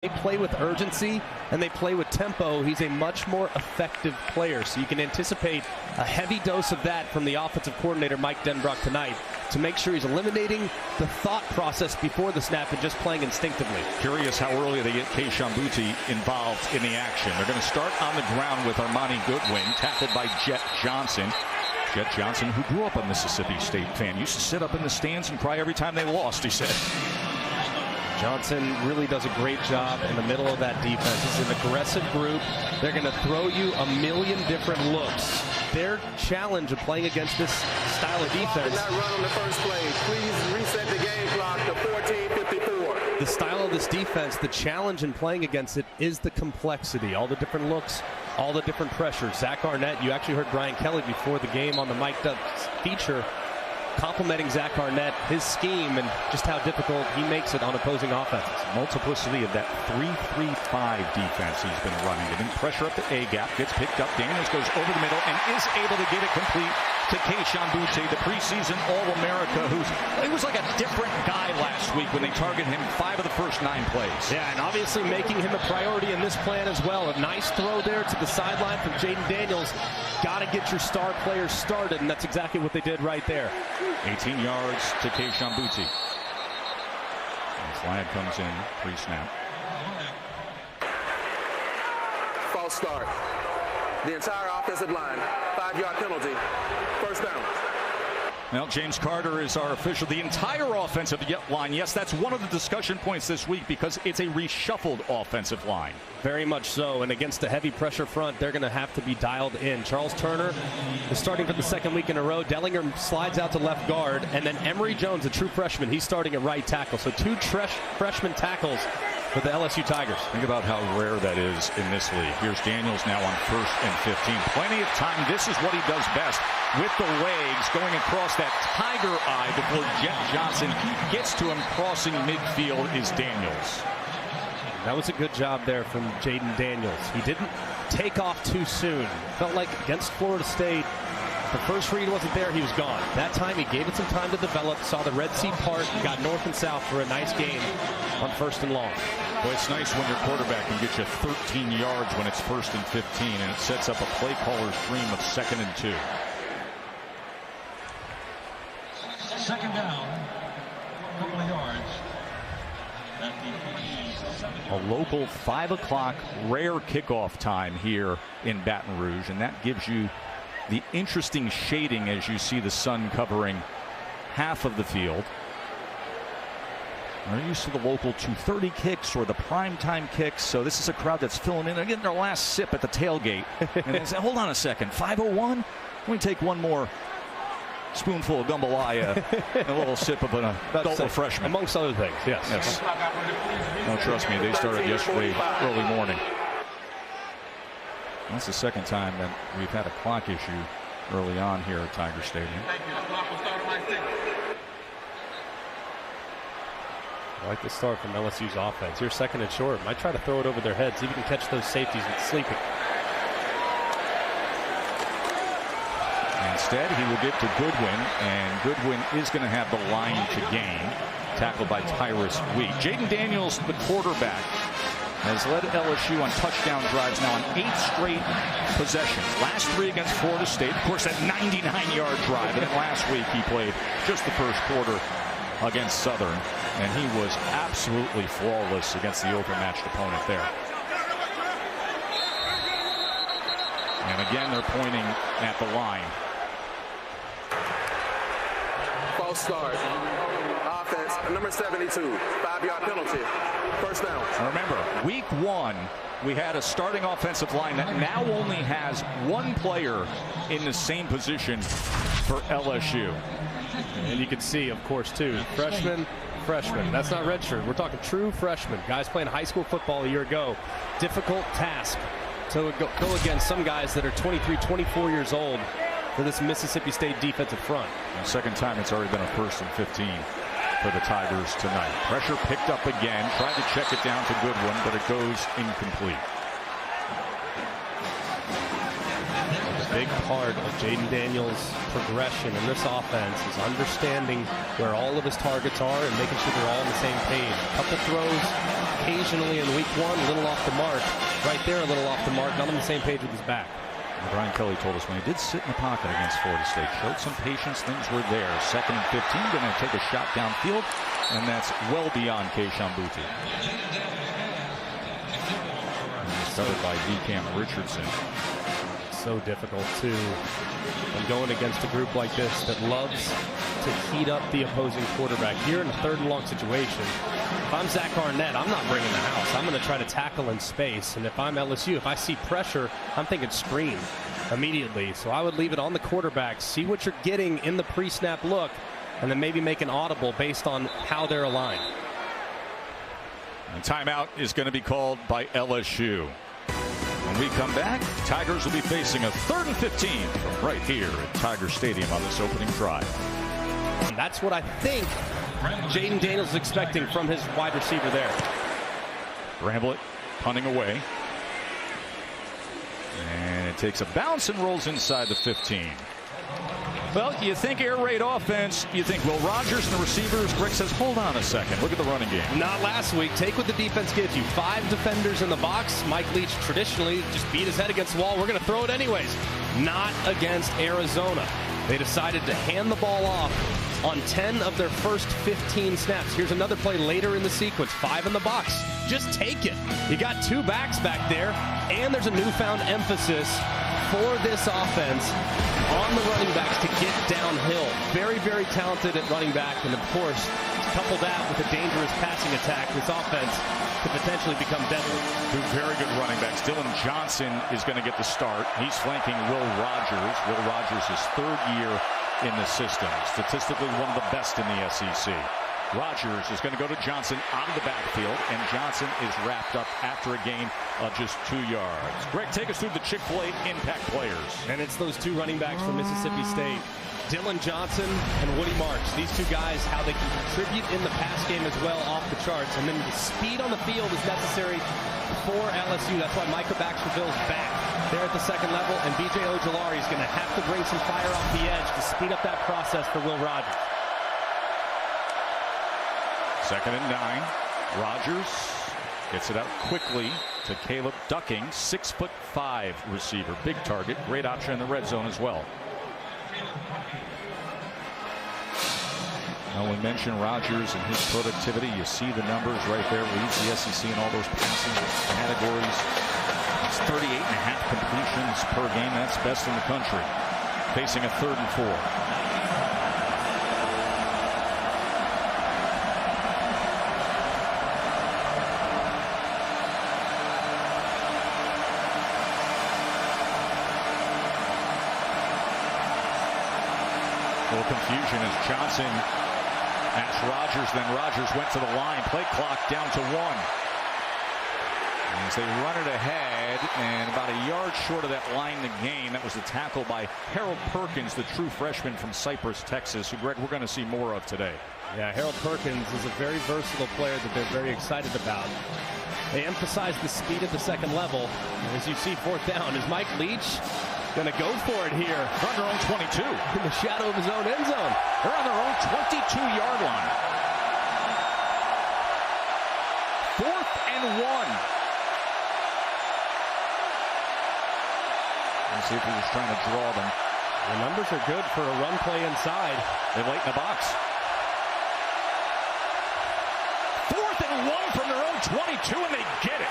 They play with urgency and they play with tempo. He's a much more effective player, so you can anticipate a heavy dose of that from the offensive coordinator Mike Denbrock tonight to make sure he's eliminating the thought process before the snap and just playing instinctively. Curious how early they get Kayshon Boutte involved in the action. They're going to start on the ground with Armani Goodwin, tackled by Jet Johnson. Jet Johnson, who grew up a Mississippi State fan, used to sit up in the stands and cry every time they lost, he said. Johnson really does a great job in the middle of that defense. This is an aggressive group. They're going to throw you a million different looks. Their challenge of playing against this style of defense. Did not run on the first play. Please reset the game clock to 14:54. The style of this defense, the challenge in playing against it is the complexity. All the different looks, all the different pressures. Zach Arnett, you actually heard Brian Kelly before the game on the Mike Duck feature, complimenting Zach Arnett, his scheme, and just how difficult he makes it on opposing offenses. Multiplicity of that 3-3-5 defense he's been running. Getting pressure up the A-gap, gets picked up. Daniels goes over the middle and is able to get it complete to Kayshon Boutte, the preseason All-America, he was like a different guy last week when they targeted him 5 of the first 9 plays. Yeah, and obviously making him a priority in this plan as well. A nice throw there to the sideline from Jaden Daniels. Got to get your star players started, and that's exactly what they did right there. 18 yards to Kayshon Boutte. Flag comes in pre-snap. False start. The entire offensive line. 5-yard penalty. First down. Well, James Carter is our official. The entire offensive line, yes, that's one of the discussion points this week because it's a reshuffled offensive line. Very much so, and against a heavy pressure front, they're going to have to be dialed in. Charles Turner is starting for the second week in a row. Dellinger slides out to left guard, and then Emory Jones, a true freshman, he's starting at right tackle. So 2 freshman tackles for the LSU Tigers. Think about how rare that is in this league. Here's Daniels now on 1st and 15. Plenty of time. This is what he does best. With the legs going across that tiger eye before Jet Johnson gets to him. Crossing midfield is Daniels. That was a good job there from Jaden Daniels. He didn't take off too soon. Felt like against Florida State, the first read wasn't there, he was gone. That time he gave it some time to develop, saw the Red Sea part, and got north and south for a nice game on 1st and long. Boy, it's nice when your quarterback can get you 13 yards when it's 1st and 15, and it sets up a play caller's dream of 2nd and 2. Second down, a couple of yards. A local 5 o'clock rare kickoff time here in Baton Rouge, and that gives you the interesting shading as you see the sun covering half of the field. We're used to the local 2:30 kicks or the primetime kicks, so this is a crowd that's filling in. They're getting their last sip at the tailgate. And they say, hold on a second, 5:01? Let me take one more spoonful of jambalaya and a little sip of an adult refreshment. Amongst other things, yes. No, trust me, they started yesterday early morning. That's the second time that we've had a clock issue early on here at Tiger Stadium. I like the start from LSU's offense. Here's 2nd and short. Might try to throw it over their heads. See if you can catch those safeties and sleeping. Instead, he will get to Goodwin, and Goodwin is going to have the line to gain. Tackled by Tyrus Wheat. Jaden Daniels, the quarterback, has led LSU on touchdown drives now on 8 straight possessions. Last 3 against Florida State. Of course, that 99-yard drive. And then last week he played just the first quarter against Southern. And he was absolutely flawless against the overmatched opponent there. And again, they're pointing at the line. False start. Offense, number 72. 5-yard penalty. First down. Remember, week 1, we had a starting offensive line that now only has 1 player in the same position for LSU. And you can see, of course, too, freshman. That's not redshirt. We're talking true freshmen. Guys playing high school football a year ago. Difficult task to go against some guys that are 23, 24 years old for this Mississippi State defensive front. And second time it's already been a 1st and 15 for the Tigers tonight. Pressure picked up again. Tried to check it down to Goodwin, but it goes incomplete. A big part of Jaden Daniels' progression in this offense is understanding where all of his targets are and making sure they're all on the same page. A couple throws occasionally in week 1, a little off the mark. Right there, a little off the mark, not on the same page with his back. And Brian Kelly told us when he did sit in the pocket against Florida State, showed some patience, things were there. 2nd and 15, going to take a shot downfield, and that's well beyond Keishawn Boutte. Covered by DeCam Richardson. So difficult too when going against a group like this that loves to heat up the opposing quarterback. Here in a 3rd and long situation, if I'm Zach Arnett, I'm not bringing the house. I'm going to try to tackle in space. And if I'm LSU, if I see pressure, I'm thinking screen immediately. So I would leave it on the quarterback, see what you're getting in the pre-snap look, and then maybe make an audible based on how they're aligned. And timeout is going to be called by LSU. When we come back, Tigers will be facing a 3rd and 15 from right here at Tiger Stadium on this opening drive. And that's what I think Jaden Daniels is expecting from his wide receiver there. Bramblett punting away. And it takes a bounce and rolls inside the 15. Well, you think air raid offense, you think Will Rogers and the receivers. Greg says, hold on a second. Look at the running game. Not last week. Take what the defense gives you. 5 defenders in the box. Mike Leach traditionally just beat his head against the wall. We're going to throw it anyways. Not against Arizona. They decided to hand the ball off on 10 of their first 15 snaps. Here's another play later in the sequence. 5 in the box. Just take it. You got 2 backs back there, and there's a newfound emphasis for this offense on the running backs to get downhill. Very, very talented at running back, and of course, couple that with a dangerous passing attack, this offense could potentially become deadly. 2 very good running backs. Dylan Johnson is going to get the start. He's flanking Will Rogers. Will Rogers is 3rd year in the system. Statistically one of the best in the SEC. Rogers is going to go to Johnson out of the backfield, and Johnson is wrapped up after a gain of just 2 yards. Greg, take us through the Chick-fil-A impact players. And it's those 2 running backs from Mississippi State, Dylan Johnson and Woody Marks. These 2 guys, how they can contribute in the pass game as well, off the charts. And then the speed on the field is necessary for LSU. That's why Micah Baxterville's back there at the 2nd level, and B.J. Ojolari is going to have to bring some fire off the edge to speed up that process for Will Rogers. 2nd and 9. Rogers gets it out quickly to Caleb Ducking, 6'5" receiver, big target, great option in the red zone as well. Now we mentioned Rogers and his productivity. You see the numbers right there. Leads the SEC in all those passing categories. It's 38.5 completions per game. That's best in the country. Facing a 3rd and 4. Confusion as Johnson asked Rogers, then Rogers went to the line. Play clock down to 1. As they run it ahead, and about a yard short of that line to gain. That was a tackle by Harold Perkins, the true freshman from Cypress, Texas, who, Greg, we're going to see more of today. Yeah, Harold Perkins is a very versatile player that they're very excited about. They emphasize the speed at the 2nd level. And as you see, 4th down, is Mike Leach going to go for it here from their own 22 in the shadow of his own end zone. They're on their own 22-yard line. 4th and 1. Let's see if he's just trying to draw them. The numbers are good for a run play inside. They're late in the box. 4th and 1 from their own 22, and they get it.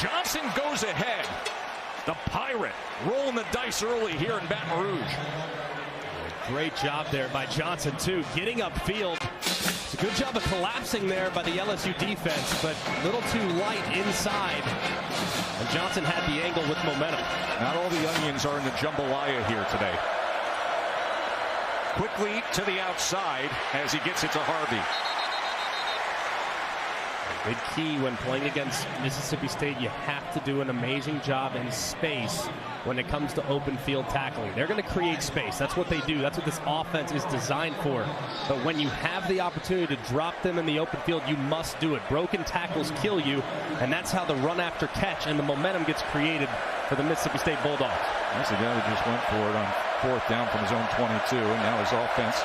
Johnson goes ahead. The Pirate rolling the dice early here in Baton Rouge. Great job there by Johnson, too, getting upfield. It's a good job of collapsing there by the LSU defense, but a little too light inside. And Johnson had the angle with momentum. Not all the onions are in the jambalaya here today. Quickly to the outside as he gets it to Harvey. Big key when playing against Mississippi State, you have to do an amazing job in space when it comes to open field tackling. They're going to create space. That's what they do. That's what this offense is designed for. But when you have the opportunity to drop them in the open field, you must do it. Broken tackles kill you, and that's how the run after catch and the momentum gets created for the Mississippi State Bulldogs. That's the guy who just went for it on 4th down from his own 22, and now his offense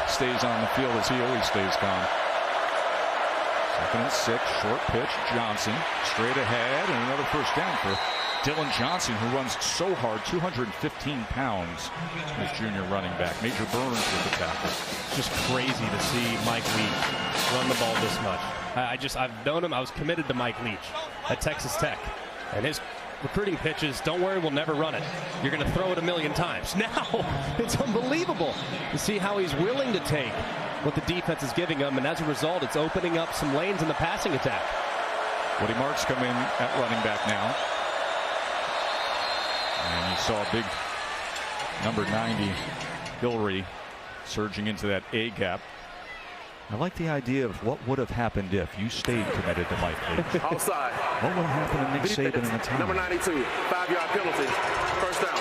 stays on the field as he always stays calm. Second and 6, short pitch, Johnson straight ahead, and another first down for Dylan Johnson, who runs so hard, 215 pounds, his junior running back. Major Burns with the tackle. It's just crazy to see Mike Leach run the ball this much. I've known him. I was committed to Mike Leach at Texas Tech, and his recruiting pitches, don't worry, we'll never run it. You're going to throw it a million times. Now, it's unbelievable to see how he's willing to take what the defense is giving him, and as a result, it's opening up some lanes in the passing attack. Woody Marks come in at running back now. And you saw big number 90, Hillary, surging into that A gap. I like the idea of what would have happened if you stayed committed to Mike Leach. Outside. What would have happened to Nick Saban in the time? Number 92, 5-yard penalty. First down.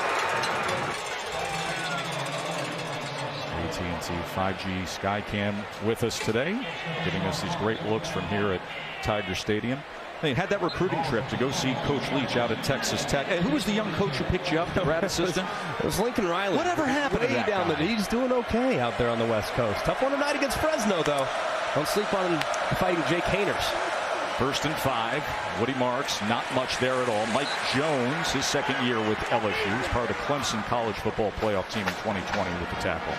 AT&T 5G Skycam with us today, giving us these great looks from here at Tiger Stadium. They had that recruiting trip to go see Coach Leach out at Texas Tech. And who was the young coach who picked you up, the grad assistant? It was Lincoln Riley. Whatever happened to that down guy? He's doing okay out there on the West Coast. Tough one tonight against Fresno, though. Don't sleep on fighting Jake Hainers. First and 5. Woody Marks, not much there at all. Mike Jones, his second year with LSU. He's part of the Clemson College Football Playoff team in 2020 with the tackle.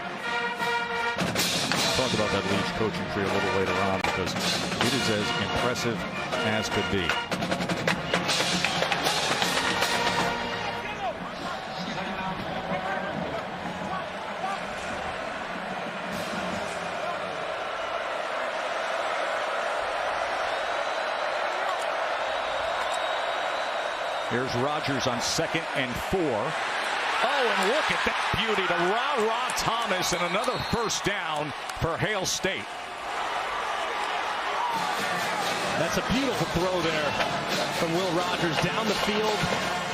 Talk about that Leach coaching tree a little later on because it is as impressive as could be. Here's Rogers on 2nd and 4. Oh, and look at that beauty to Ra Thomas, and another first down for Hail State. That's a beautiful throw there from Will Rogers down the field,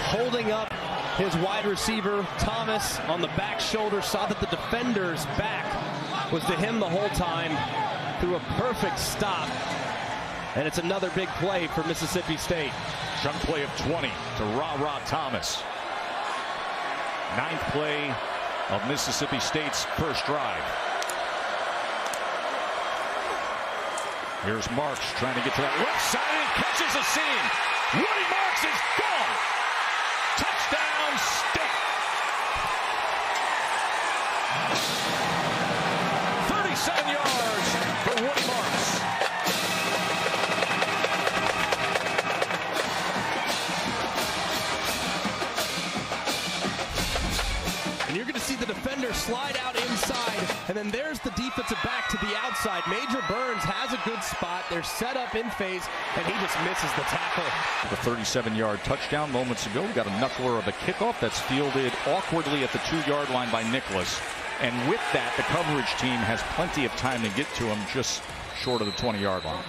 holding up his wide receiver Thomas on the back shoulder. Saw that the defender's back was to him the whole time, through a perfect stop. And it's another big play for Mississippi State. Chunk play of 20 to Ra Thomas. 9th play of Mississippi State's first drive. Here's Marks trying to get to that left side and catches a seam. Woody Marks is gone. Touchdown State. 37 yards for Woody Marks. And you're going to see the defender slide out inside, and then there's the defensive back to the outside. Major Burns has a good spot. They're set up in phase, and he just misses the tackle. The 37-yard touchdown moments ago. We got a knuckler of a kickoff that's fielded awkwardly at the 2-yard line by Nicholas. And with that, the coverage team has plenty of time to get to him just short of the 20-yard line.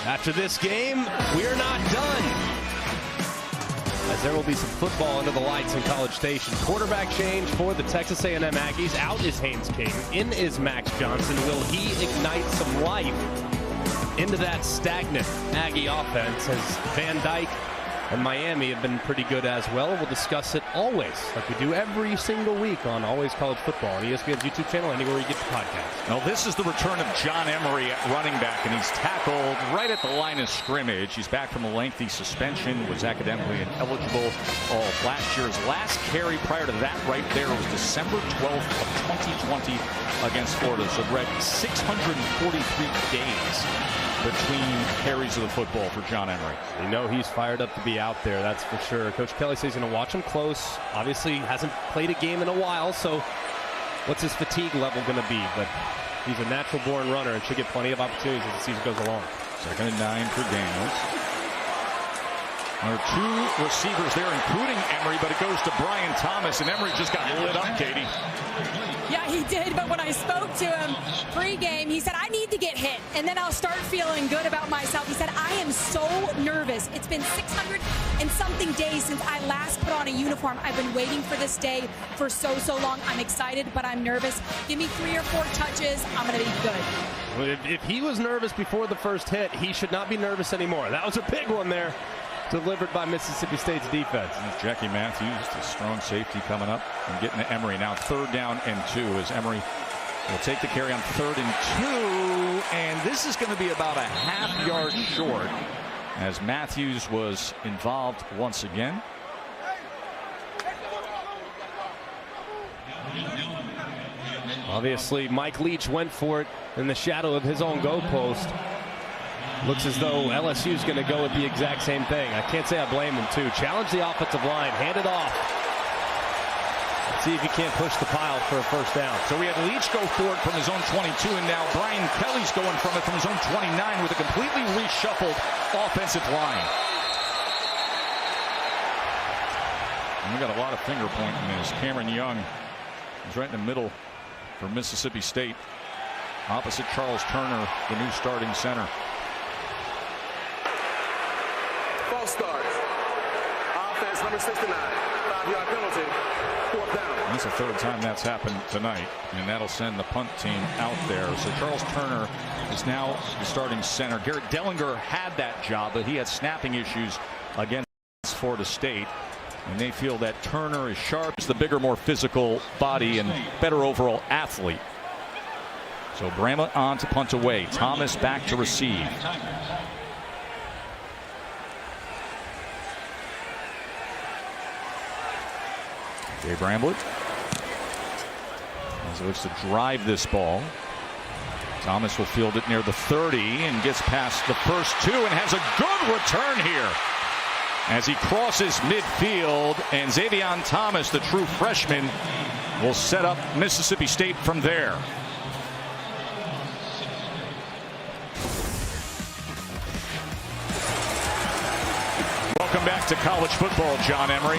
After this game, we're not done, as there will be some football under the lights in College Station. Quarterback change for the Texas A&M Aggies. Out is Haynes King. In is Max Johnson. Will he ignite some life into that stagnant Aggie offense, as Van Dyke and Miami have been pretty good as well? We'll discuss it always, like we do every single week on Always College Football on ESPN's YouTube channel, anywhere you get the podcast. Now this is the return of John Emery at running back, and he's tackled right at the line of scrimmage. He's back from a lengthy suspension, was academically ineligible all last year's last carry prior to that right there was December 12th of 2020 against Florida. So Brett, 643 days between carries of the football for John Emery. You know he's fired up to be out there, that's for sure. Coach Kelly says he's going to watch him close. Obviously hasn't played a game in a while, so what's his fatigue level going to be? But he's a natural born runner and should get plenty of opportunities as the season goes along. 2nd and 9 for Daniels. There are 2 receivers there, including Emery, but it goes to Brian Thomas, and Emery just got lit up, Katie. Yeah, he did, but when I spoke to him pre-game, he said, I need to get hit, and then I'll start feeling good about myself. He said, I am so nervous. It's been 600 and something days since I last put on a uniform. I've been waiting for this day for so long. I'm excited, but I'm nervous. Give me 3 or 4 touches. I'm going to be good. Well, if he was nervous before the first hit, he should not be nervous anymore. That was a big one there, delivered by Mississippi State's defense. Jackie Matthews, the strong safety, coming up and getting to Emery. Now 3rd down and 2 as Emery will take the carry on 3rd and 2, and this is going to be about a half-yard short as Matthews was involved once again. Obviously, Mike Leach went for it in the shadow of his own goalpost. Looks as though LSU is going to go with the exact same thing. I can't say I blame him, too. Challenge the offensive line. Hand it off. Let's see if he can't push the pile for a first down. So we had Leach go for it from his own 22, and now Brian Kelly's going from it from his own 29 with a completely reshuffled offensive line. And we got a lot of finger pointing as Cameron Young is right in the middle for Mississippi State. Opposite Charles Turner, the new starting center. False start. Offense number 69. 5-yard penalty. 4th down. That's the 3rd time that's happened tonight, and that'll send the punt team out there. So Charles Turner is now the starting center. Garrett Dellinger had that job, but he had snapping issues against Florida State. And they feel that Turner is sharp, is the bigger, more physical body and better overall athlete. So Bramlett on to punt away. Thomas back to receive. Jay Bramlett as he looks to drive this ball. Thomas will field it near the 30 and gets past the first 2 and has a good return here as he crosses midfield, and Xavion Thomas, the true freshman, will set up Mississippi State from there. Welcome back to college football, John Emery.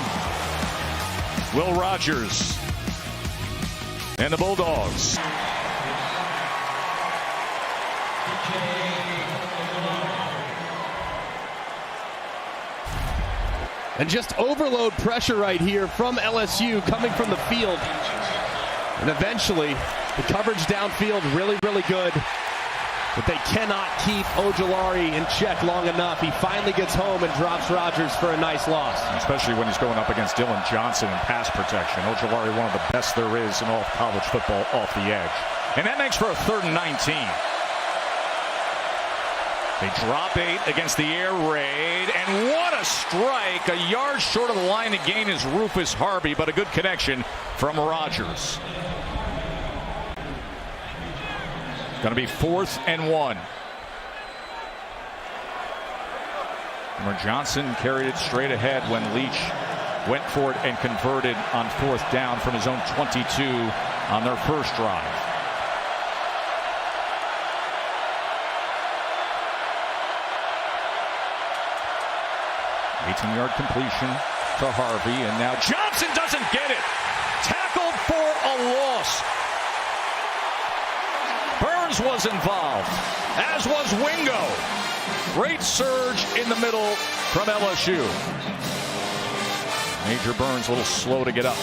Will Rogers and the Bulldogs. And just overload pressure right here from LSU coming from the field. And eventually, the coverage downfield really, really good. But they cannot keep Ojulari in check long enough. He finally gets home and drops Rogers for a nice loss. Especially when he's going up against Dylan Johnson in pass protection. Ojulari, one of the best there is in all of college football, off the edge. And that makes for a 3rd and 19. They drop 8 against the air raid, and what a strike! A yard short of the line to gain is Rufus Harvey, but a good connection from Rogers. Going to be 4th and 1. Remember, Johnson carried it straight ahead when Leach went for it and converted on 4th down from his own 22 on their first drive. Yard completion to Harvey, and now Johnson doesn't get it. Tackled for a loss. Burns was involved, as was Wingo. Great surge in the middle from LSU. Major Burns a little slow to get up.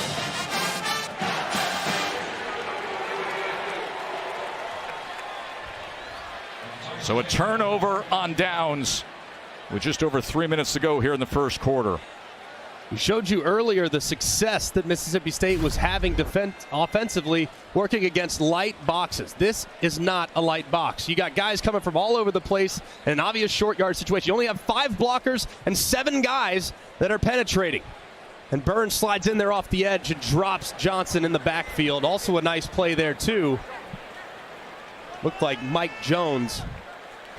So a turnover on downs with just over 3 minutes to go here in the first quarter. We showed you earlier the success that Mississippi State was having offensively working against light boxes. This is not a light box. You got guys coming from all over the place in an obvious short yard situation. You only have 5 blockers and 7 guys that are penetrating. And Burns slides in there off the edge and drops Johnson in the backfield. Also a nice play there, too. Looked like Mike Jones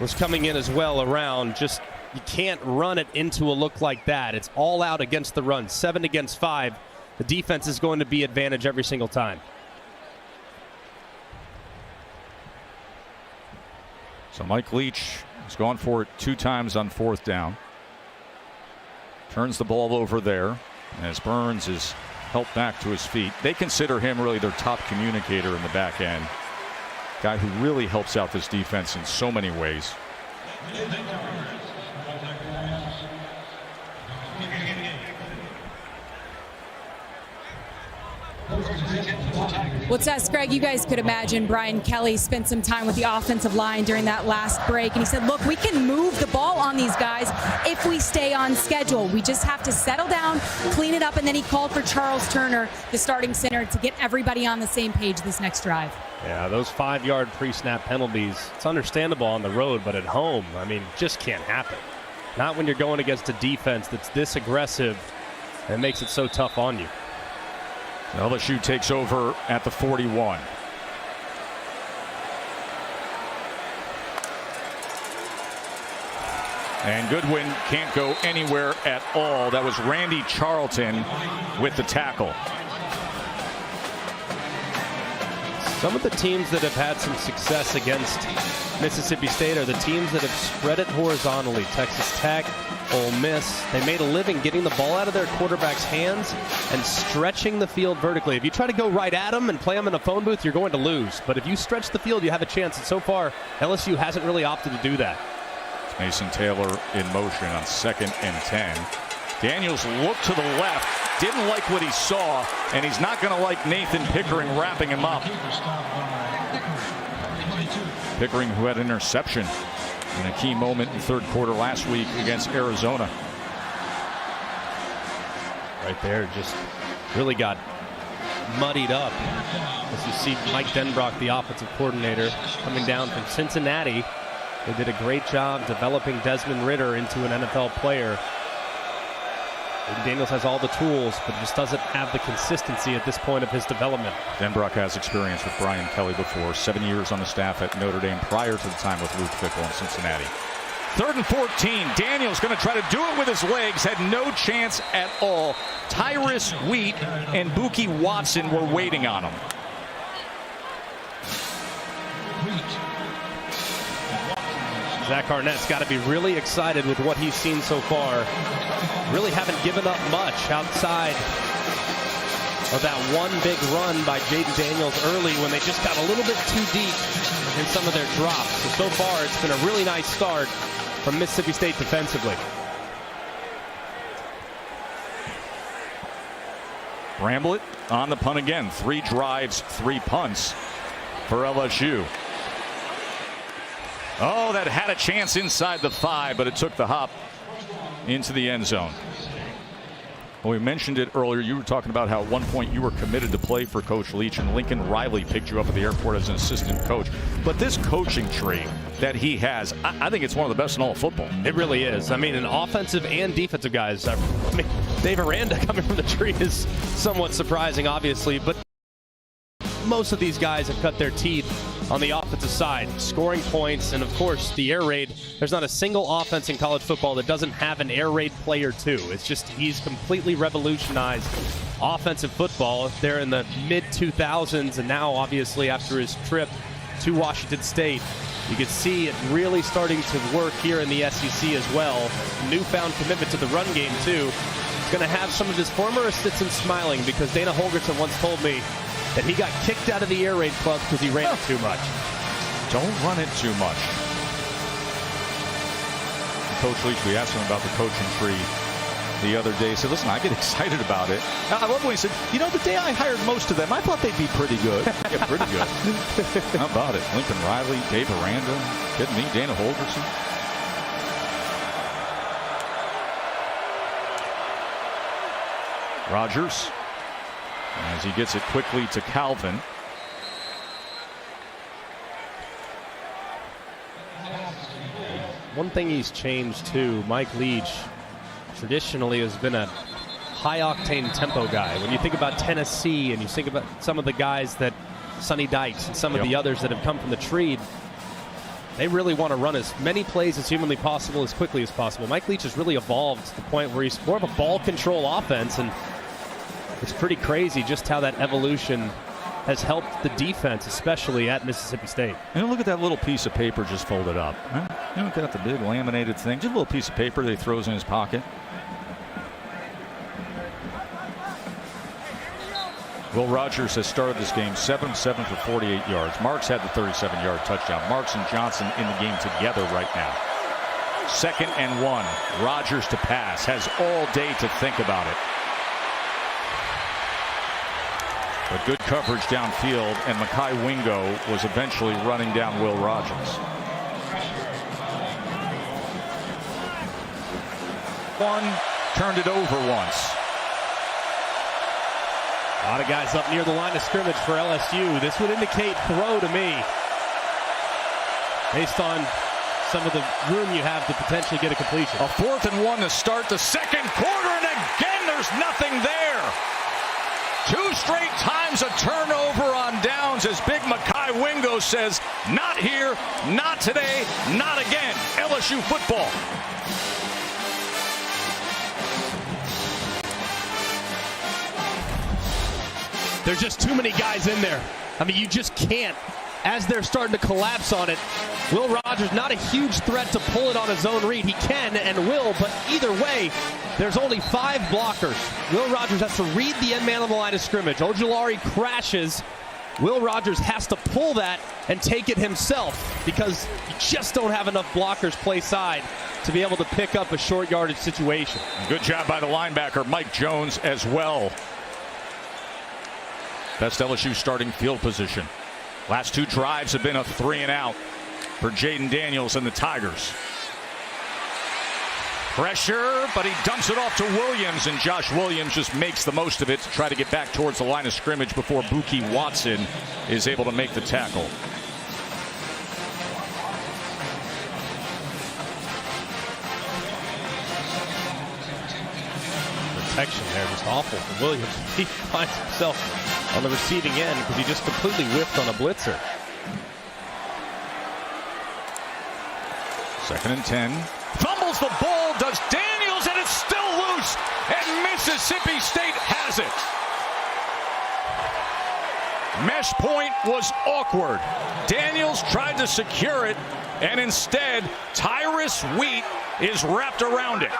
was coming in as well around. Just you can't run it into a look like that. It's all out against the run. 7 against 5. The defense is going to be advantage every single time. So Mike Leach has gone for it 2 times on 4th down. Turns the ball over there as Burns is helped back to his feet. They consider him really their top communicator in the back end. Guy who really helps out this defense in so many ways. Tigers Well, Tess, Greg, you guys could imagine Brian Kelly spent some time with the offensive line during that last break, and he said, look, we can move the ball on these guys if we stay on schedule. We just have to settle down, clean it up, and then he called for Charles Turner, the starting center, to get everybody on the same page this next drive. Yeah, those 5-yard pre-snap penalties, it's understandable on the road, but at home, I mean, just can't happen. Not when you're going against a defense that's this aggressive and makes it so tough on you. LSU takes over at the 41. And Goodwin can't go anywhere at all. That was Randy Charlton with the tackle. Some of the teams that have had some success against Mississippi State are the teams that have spread it horizontally. Texas Tech, Ole Miss. They made a living getting the ball out of their quarterback's hands and stretching the field vertically. If you try to go right at them and play them in a phone booth, you're going to lose. But if you stretch the field, you have a chance. And so far, LSU hasn't really opted to do that. Mason Taylor in motion on 2nd and 10. Daniels looked to the left, didn't like what he saw, and he's not going to like Nathan Pickering wrapping him up. Pickering, who had an interception in a key moment in the 3rd quarter last week against Arizona. Right there, just really got muddied up. As you see Mike Denbrock, the offensive coordinator, coming down from Cincinnati. They did a great job developing Desmond Ridder into an NFL player. Daniels has all the tools, but just doesn't have the consistency at this point of his development. Denbrock has experience with Brian Kelly before. 7 years on the staff at Notre Dame prior to the time with Luke Fickell in Cincinnati. 3rd and 14. Daniels going to try to do it with his legs. Had no chance at all. Tyrus Wheat and Buki Watson were waiting on him. Zach Arnett's got to be really excited with what he's seen so far. Really haven't given up much outside of that one big run by Jaden Daniels early when they just got a little bit too deep in some of their drops. So far, it's been a really nice start from Mississippi State defensively. Bramblett on the punt again. 3 drives, 3 punts for LSU. Oh, that had a chance inside the 5, but it took the hop into the end zone. Well, we mentioned it earlier. You were talking about how at one point you were committed to play for Coach Leach, and Lincoln Riley picked you up at the airport as an assistant coach. But this coaching tree that he has, I think it's one of the best in all of football. It really is. I mean, an offensive and defensive guys. I mean, Dave Aranda coming from the tree is somewhat surprising, obviously, but most of these guys have cut their teeth on the offensive side, scoring points, and of course the air raid. There's not a single offense in college football that doesn't have an air raid player too. It's just he's completely revolutionized offensive football there in the mid-2000s, and now obviously after his trip to Washington State, you can see it really starting to work here in the SEC as well. Newfound commitment to the run game too. He's going to have some of his former assistants smiling because Dana Holgerson once told me that he got kicked out of the air raid club because he ran it too much. Don't run it too much. Coach Leach, we asked him about the coaching tree the other day. He said, listen, I get excited about it. I love when he said, you know, the day I hired most of them, I thought they'd be pretty good. Yeah, pretty good. How about it? Lincoln Riley, Dave Aranda, kidding me, Dana Holgerson. Rogers, as he gets it quickly to Calvin. One thing he's changed too, Mike Leach traditionally has been a high-octane tempo guy. When you think about Tennessee and you think about some of the guys that Sonny Dykes and some of the others that have come from the tree, they really want to run as many plays as humanly possible as quickly as possible. Mike Leach has really evolved to the point where he's more of a ball control offense, and it's pretty crazy just how that evolution has helped the defense, especially at Mississippi State. And look at that little piece of paper just folded up. Huh? You don't got the big laminated thing, just a little piece of paper that he throws in his pocket. Will Rogers has started this game 7 of 7 for 48 yards. Marks had the 37-yard touchdown. Marks and Johnson in the game together right now. 2nd and 1. Rogers to pass. Has all day to think about it. But good coverage downfield, and Mekhi Wingo was eventually running down Will Rogers. One, turned it over once. A lot of guys up near the line of scrimmage for LSU. This would indicate throw to me, based on some of the room you have to potentially get a completion. A 4th and 1 to start the second quarter, and again there's nothing there. 2 straight times a turnover on downs as Big Mekhi Wingo says, not here, not today, not again. LSU football. There's just too many guys in there. I mean, you just can't. As they're starting to collapse on it, Will Rogers not a huge threat to pull it on his own read. He can and will, but either way, there's only 5 blockers. Will Rogers has to read the end man on the line of scrimmage. Ojulari crashes. Will Rogers has to pull that and take it himself because you just don't have enough blockers play side to be able to pick up a short yardage situation. Good job by the linebacker, Mike Jones, as well. Best LSU starting field position. Last 2 drives have been a 3 and out for Jaden Daniels and the Tigers. Pressure, but he dumps it off to Williams, and Josh Williams just makes the most of it to try to get back towards the line of scrimmage before Buki Watson is able to make the tackle. Protection there, just awful for Williams. He finds himself on the receiving end because he just completely whiffed on a blitzer. 2nd and 10. Fumbles the ball, does Daniels, and it's still loose, and Mississippi State has it. Mesh point was awkward. Daniels tried to secure it, and instead, Tyrus Wheat is wrapped around it.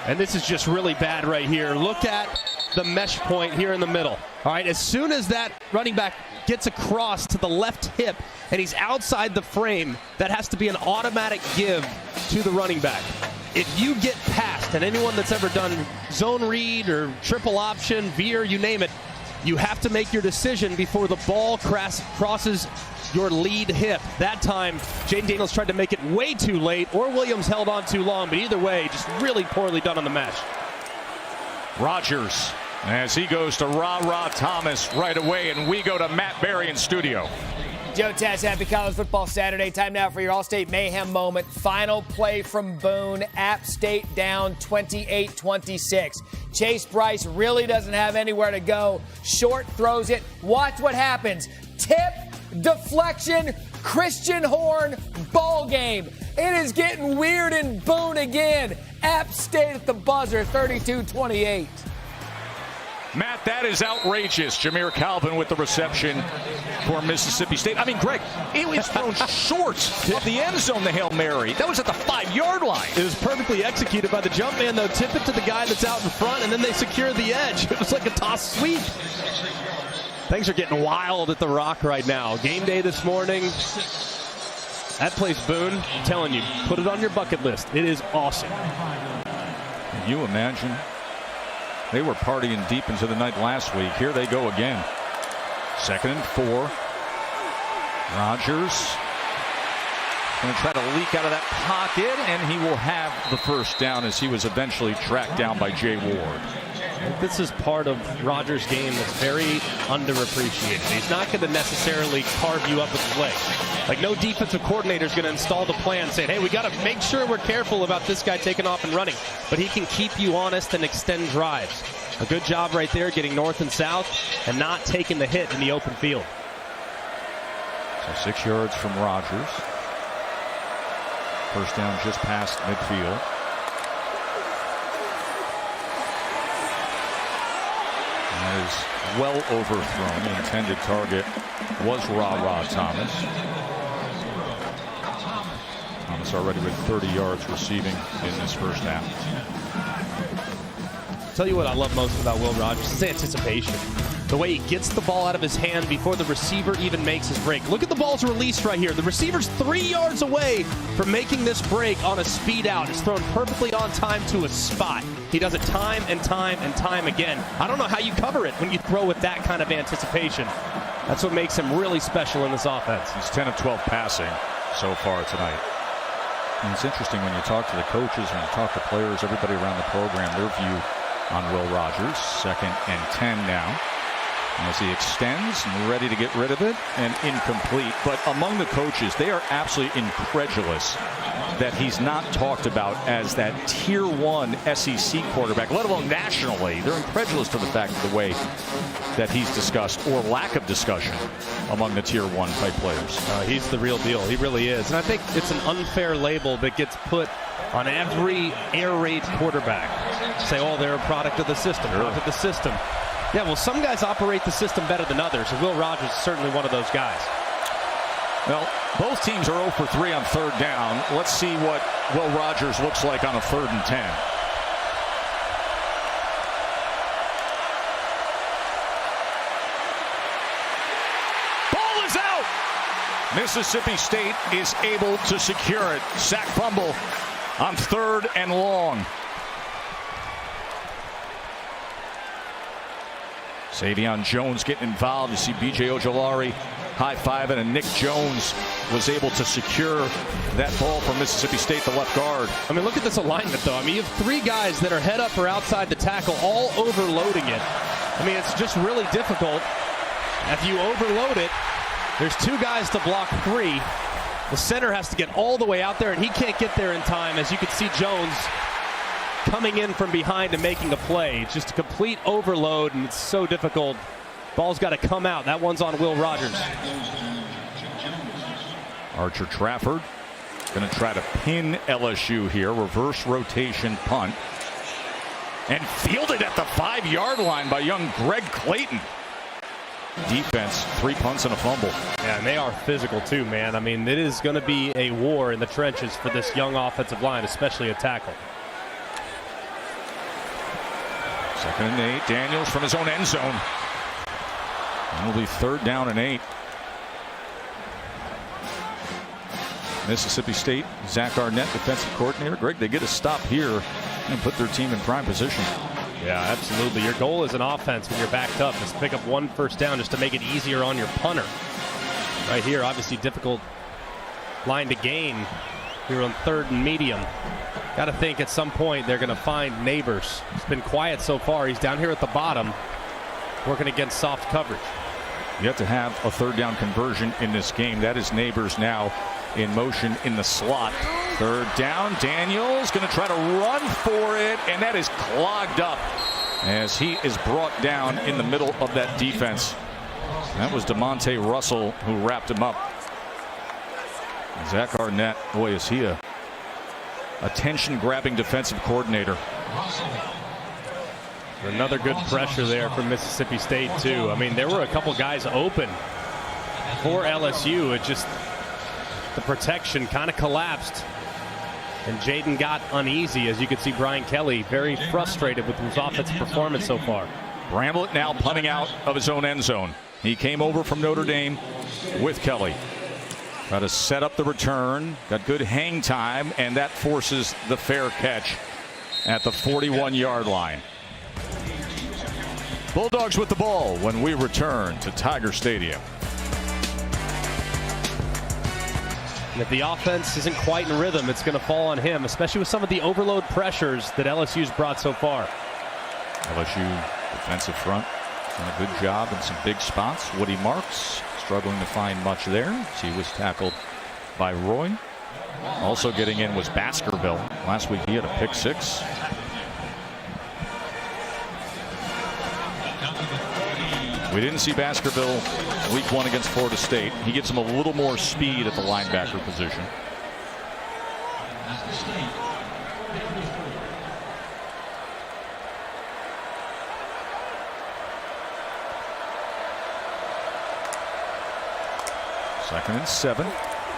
And this is just really bad right here. Look at the mesh point here in the middle. All right, as soon as that running back gets across to the left hip and he's outside the frame, that has to be an automatic give to the running back. If you get past, and anyone that's ever done zone read or triple option, veer, you name it, you have to make your decision before the ball crosses your lead hip. That time, Jaden Daniels tried to make it way too late, or Williams held on too long, but either way, just really poorly done on the mesh. Rogers, as he goes to Ra Thomas right away, and we go to Matt Berry in studio. Joe Tess, happy College Football Saturday. Time now for your All-State Mayhem moment. Final play from Boone. App State down 28-26. Chase Bryce really doesn't have anywhere to go. Short throws it. Watch what happens. Tip, deflection, Christian Horn, ball game. It is getting weird in Boone again. App State at the buzzer, 32-28. Matt, that is outrageous. Jameer Calvin with the reception for Mississippi State. I mean, Greg, it was thrown short of the end zone, the Hail Mary. That was at the 5-yard line. It was perfectly executed by the jump man, though. Tip it to the guy that's out in front, and then they secure the edge. It was like a toss sweep. Things are getting wild at the Rock right now. Game day this morning. That place, Boone, I'm telling you, put it on your bucket list. It is awesome. Can you imagine? They were partying deep into the night last week. Here they go again. 2nd and 4. Rogers going to try to leak out of that pocket, and he will have the first down as he was eventually tracked down by Jay Ward. This is part of Rogers' game that's very underappreciated. He's not going to necessarily carve you up with play. Like, no defensive coordinator is going to install the plan saying, hey, we got to make sure we're careful about this guy taking off and running. But he can keep you honest and extend drives. A good job right there getting north and south and not taking the hit in the open field. So 6 yards from Rogers. First down just past midfield. That is well overthrown. The intended target was Ra Thomas. Thomas already with 30 yards receiving in this first half. Tell you what I love most about Will Rogers is anticipation. The way he gets the ball out of his hand before the receiver even makes his break. Look at the ball's released right here. The receiver's 3 yards away from making this break on a speed out. It's thrown perfectly on time to a spot. He does it time and time and time again. I don't know how you cover it when you throw with that kind of anticipation. That's what makes him really special in this offense. He's 10 of 12 passing so far tonight. And it's interesting when you talk to the coaches, when you talk to players, everybody around the program, their view on Will Rogers. 2nd and 10 now. As he extends and ready to get rid of it, and incomplete. But among the coaches, they are absolutely incredulous that he's not talked about as that Tier 1 SEC quarterback, let alone nationally. They're incredulous to the fact of the way that he's discussed, or lack of discussion, among the Tier 1 type players. He's the real deal. He really is. And I think it's an unfair label that gets put on every air raid quarterback. Say, oh, they're a product of the system, product of the system. Yeah, well, some guys operate the system better than others, and Will Rogers is certainly one of those guys. Well, both teams are 0 for 3 on 3rd down. Let's see what Will Rogers looks like on a 3rd and 10. Ball is out! Mississippi State is able to secure it. Sack fumble on 3rd and long. Savion Jones getting involved. You see B.J. Ojolari high-fiving, and Nick Jones was able to secure that ball from Mississippi State, the left guard. I mean, look at this alignment, though. I mean, you have 3 guys that are head up or outside the tackle, all overloading it. I mean, it's just really difficult. If you overload it, there's 2 guys to block 3. The center has to get all the way out there, and he can't get there in time. As you can see, Jones coming in from behind and making a play. It's just a complete overload, and it's so difficult. Ball's got to come out. That one's on Will Rogers. Archer Trafford going to try to pin LSU here. Reverse rotation punt. And fielded at the 5-yard line by young Greg Clayton. Defense, 3 punts and a fumble. Yeah, and they are physical too, man. I mean, it is going to be a war in the trenches for this young offensive line, especially a tackle. 2nd and 8. Daniels from his own end zone. It'll be 3rd down and 8. Mississippi State, Zach Arnett, defensive coordinator. Greg, they get a stop here and put their team in prime position. Yeah, absolutely. Your goal as an offense when you're backed up is to pick up 1 first down just to make it easier on your punter. Right here, obviously difficult line to gain here on 3rd and medium. Got to think at some point they're going to find Neighbors. It's been quiet so far. He's down here at the bottom working against soft coverage. You have to have a 3rd down conversion in this game. That is Neighbors now in motion in the slot. 3rd down. Daniels going to try to run for it, and that is clogged up as he is brought down in the middle of that defense. That was DeMonte Russell who wrapped him up. Zach Arnett, boy, is he a attention-grabbing defensive coordinator. Another good pressure there from Mississippi State, too. I mean, there were a couple guys open for LSU. It just, the protection kind of collapsed. And Jaden got uneasy. As you can see, Brian Kelly very frustrated with his offensive performance so far. Bramlett now punting out of his own end zone. He came over from Notre Dame with Kelly. Got to set up the return. Got good hang time, and that forces the fair catch at the 41-yard line. Bulldogs with the ball when we return to Tiger Stadium. And if the offense isn't quite in rhythm, it's going to fall on him, especially with some of the overload pressures that LSU's brought so far. LSU defensive front done a good job in some big spots. Woody Marks struggling to find much there as he was tackled by Roy. Also getting in was Baskerville. Last week he had a pick 6. We didn't see Baskerville week 1 against Florida State. He gets him a little more speed at the linebacker position. Second and 7.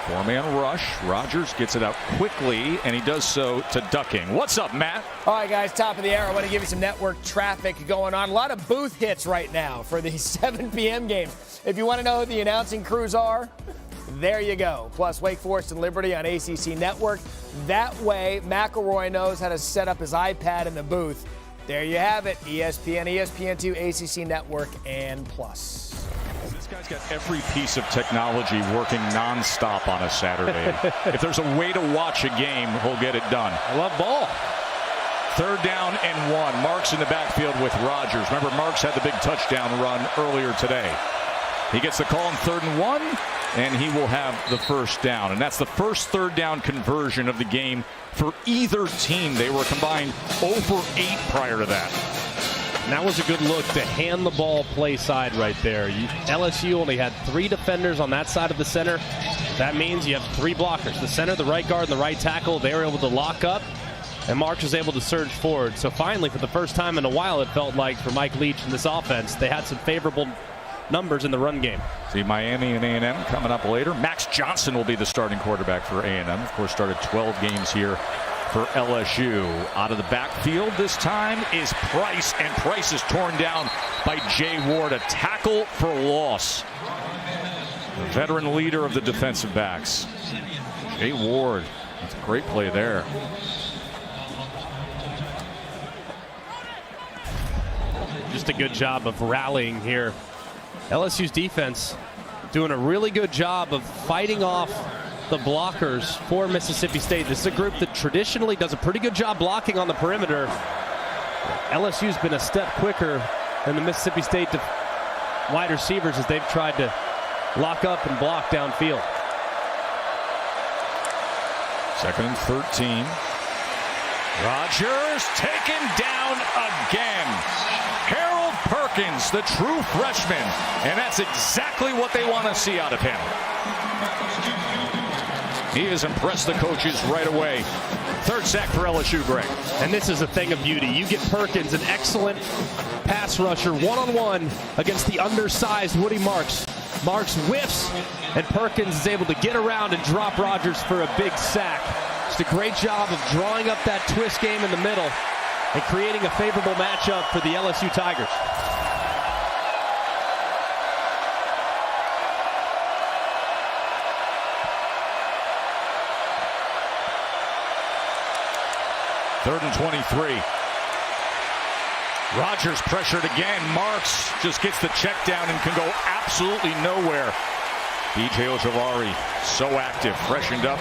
Four-man rush. Rodgers gets it out quickly, and he does so to ducking. What's up, Matt? All right, guys, top of the hour. I want to give you some network traffic going on. A lot of booth hits right now for these 7 p.m. games. If you want to know who the announcing crews are, there you go. Plus, Wake Forest and Liberty on ACC Network. That way, McElroy knows how to set up his iPad in the booth. There you have it. ESPN, ESPN2, ACC Network, and Plus. This guy's got every piece of technology working nonstop on a Saturday. If there's a way to watch a game, he'll get it done. I love ball. 3rd down and 1. Marks in the backfield with Rodgers. Remember, Marks had the big touchdown run earlier today. He gets the call on 3rd and 1, and he will have the first down. And that's the first 3rd down conversion of the game for either team. They were combined 0 for 8 prior to that. And that was a good look to hand the ball play side right there. LSU only had 3 defenders on that side of the center. That means you have 3 blockers. The center, the right guard, and the right tackle. They were able to lock up, and Marks was able to surge forward. So finally, for the first time in a while, it felt like for Mike Leach and this offense, they had some favorable numbers in the run game. See Miami and A&M coming up later. Max Johnson will be the starting quarterback for A&M. Of course, started 12 games here for LSU. Out of the backfield this time is Price, and Price is torn down by Jay Ward. A tackle for loss. The veteran leader of the defensive backs. Jay Ward. That's a great play there. Just a good job of rallying here. LSU's defense doing a really good job of fighting off the blockers for Mississippi State. This is a group that traditionally does a pretty good job blocking on the perimeter. LSU's been a step quicker than the Mississippi State wide receivers as they've tried to lock up and block downfield. 2nd and 13. Rodgers taken down again. Harold Perkins, the true freshman, and that's exactly what they want to see out of him. He has impressed the coaches right away. 3rd sack for LSU, Greg. And this is a thing of beauty. You get Perkins, an excellent pass rusher, one-on-one against the undersized Woody Marks. Marks whiffs, and Perkins is able to get around and drop Rodgers for a big sack. Just a great job of drawing up that twist game in the middle and creating a favorable matchup for the LSU Tigers. Third and 23. Rodgers pressured again. Marks just gets the check down and can go absolutely nowhere. B.J. Ojolari, so active, freshened up,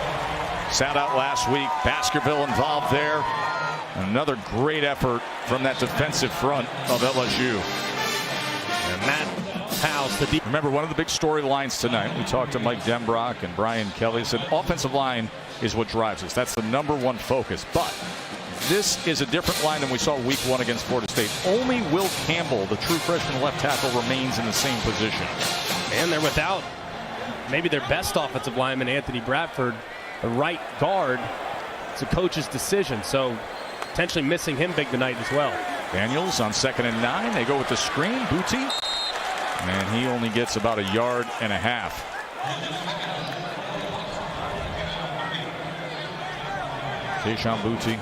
sat out last week. Baskerville involved there. Another great effort from that defensive front of LSU. And Matt House, remember, one of the big storylines tonight, we talked to Mike Denbrock and Brian Kelly, said offensive line is what drives us. That's the #1 focus. But this is a different line than we saw week 1 against Florida State. Only Will Campbell, the true freshman left tackle, remains in the same position. And they're without maybe their best offensive lineman, Anthony Bradford, the right guard. It's a coach's decision, so potentially missing him big tonight as well. Daniels on 2nd and 9. They go with the screen. Booty. And he only gets about 1.5 yards. Tayshaun Booty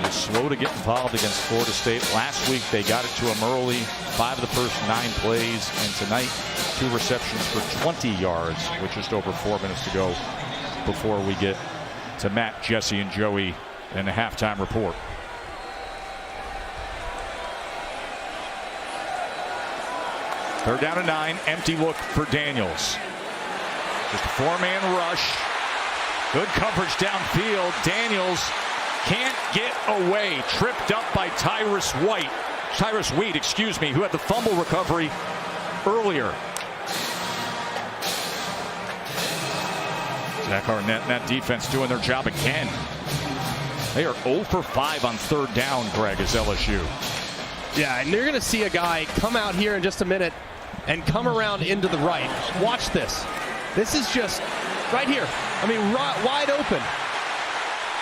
was slow to get involved against Florida State. Last week they got it to him early. 5 of the first 9 plays. And tonight 2 receptions for 20 yards with just over 4 minutes to go before we get to Matt, Jesse, and Joey in the halftime report. Third down and 9. Empty look for Daniels. Just a 4-man rush. Good coverage downfield. Daniels can't get away. Tripped up by Tyrus Wheat, who had the fumble recovery earlier. Zach Arnett and that defense doing their job again. They are 0 for 5 on 3rd down, Greg, as LSU. Yeah, and you're going to see a guy come out here in just a minute and come around into the right. Watch this. This is just right here. I mean, wide open.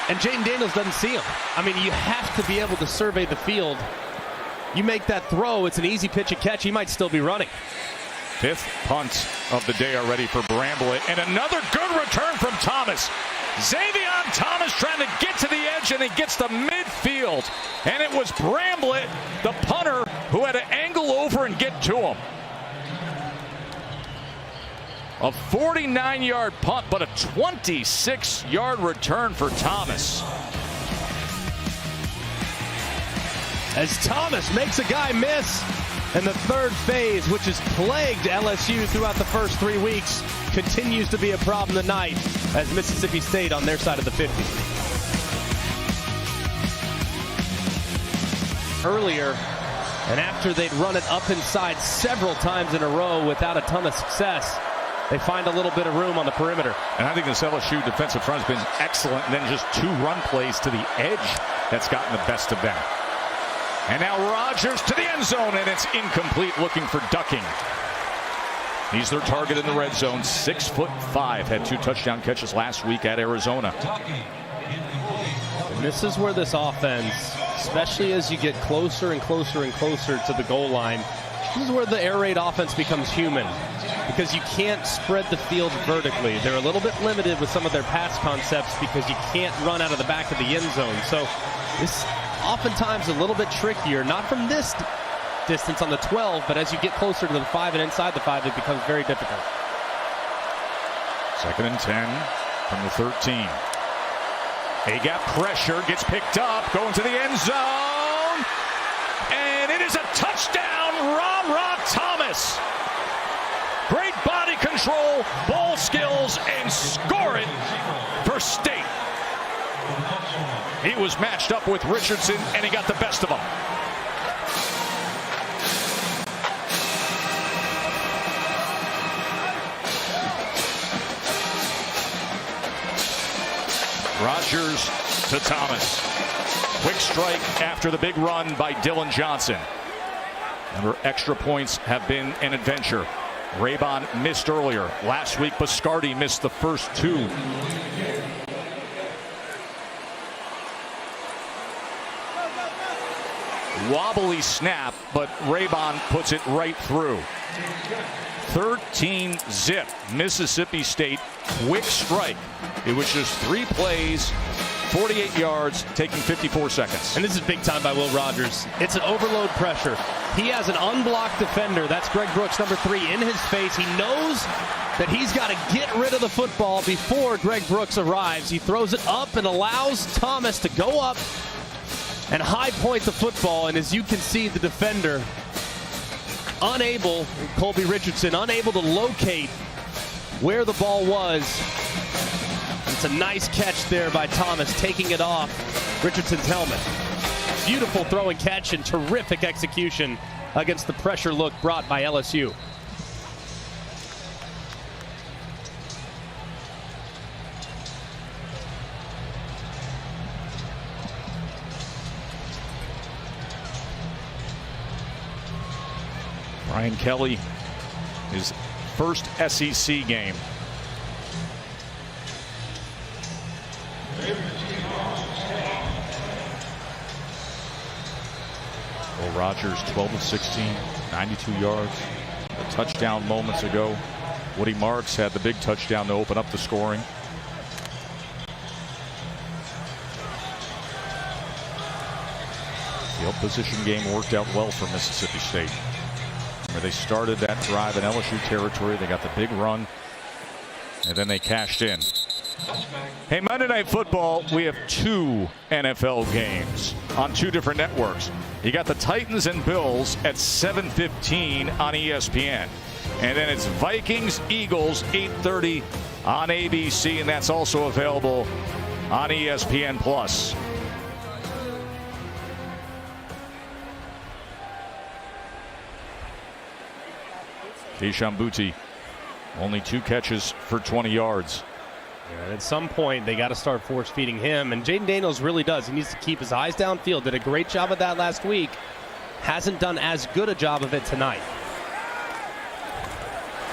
And Jaden Daniels doesn't see him. I mean, you have to be able to survey the field. You make that throw, it's an easy pitch and catch. He might still be running. Fifth punt of the day already for Bramblett. And another good return from Thomas. Xavion Thomas trying to get to the edge, and he gets to midfield. And it was Bramblett, the punter, who had to angle over and get to him. A 49-yard punt, but a 26-yard return for Thomas. As Thomas makes a guy miss, and the third phase, which has plagued LSU throughout the first 3 weeks, continues to be a problem tonight as Mississippi State on their side of the 50. Earlier, and after they'd run it up inside several times in a row without a ton of success, they find a little bit of room on the perimeter. And I think this LSU defensive front has been excellent, and then just 2 run plays to the edge that's gotten the best of them. And now Rogers to the end zone, and it's incomplete, looking for ducking. He's their target in the red zone, 6'5", had 2 touchdown catches last week at Arizona. And this is where this offense, especially as you get closer and closer and closer to the goal line, this is where the air raid offense becomes human, because you can't spread the field vertically. They're a little bit limited with some of their pass concepts because you can't run out of the back of the end zone. So this oftentimes a little bit trickier, not from this distance on the 12, but as you get closer to the 5 and inside the 5, it becomes very difficult. 2nd and 10 from the 13. A-gap pressure, gets picked up, going to the end zone, and it is a touchdown, Ra Thomas. Great body control, ball skills, and score it for State. He was matched up with Richardson, and he got the best of him. Rogers to Thomas. Quick strike after the big run by Dylan Johnson. Remember, extra points have been an adventure. Raybon missed earlier. Last week, Biscardi missed the first 2. Wobbly snap, but Raybon puts it right through. 13-zip, Mississippi State, quick strike. It was just 3 plays, 48 yards, taking 54 seconds. And this is big time by Will Rogers. It's an overload pressure. He has an unblocked defender. That's Greg Brooks, number 3, in his face. He knows that he's got to get rid of the football before Greg Brooks arrives. He throws it up and allows Thomas to go up and high point the football. And as you can see, the defender unable, Colby Richardson, unable to locate where the ball was. It's a nice catch there by Thomas, taking it off Richardson's helmet. Beautiful throw and catch and terrific execution against the pressure look brought by LSU. Brian Kelly, his first SEC game. Will Rogers, 12 of 16, 92 yards. A touchdown moments ago. Woody Marks had the big touchdown to open up the scoring. Field position game worked out well for Mississippi State, where they started that drive in LSU territory. They got the big run, and then they cashed in. Hey, Monday Night Football, we have 2 NFL games on 2 different networks. You got the Titans and Bills at 7:15 on ESPN. And then it's Vikings, Eagles, 8:30 on ABC, and that's also available on ESPN+. Keishawn Boutte, only 2 catches for 20 yards. And at some point, they got to start force feeding him. And Jaden Daniels really does. He needs to keep his eyes downfield. Did a great job of that last week. Hasn't done as good a job of it tonight.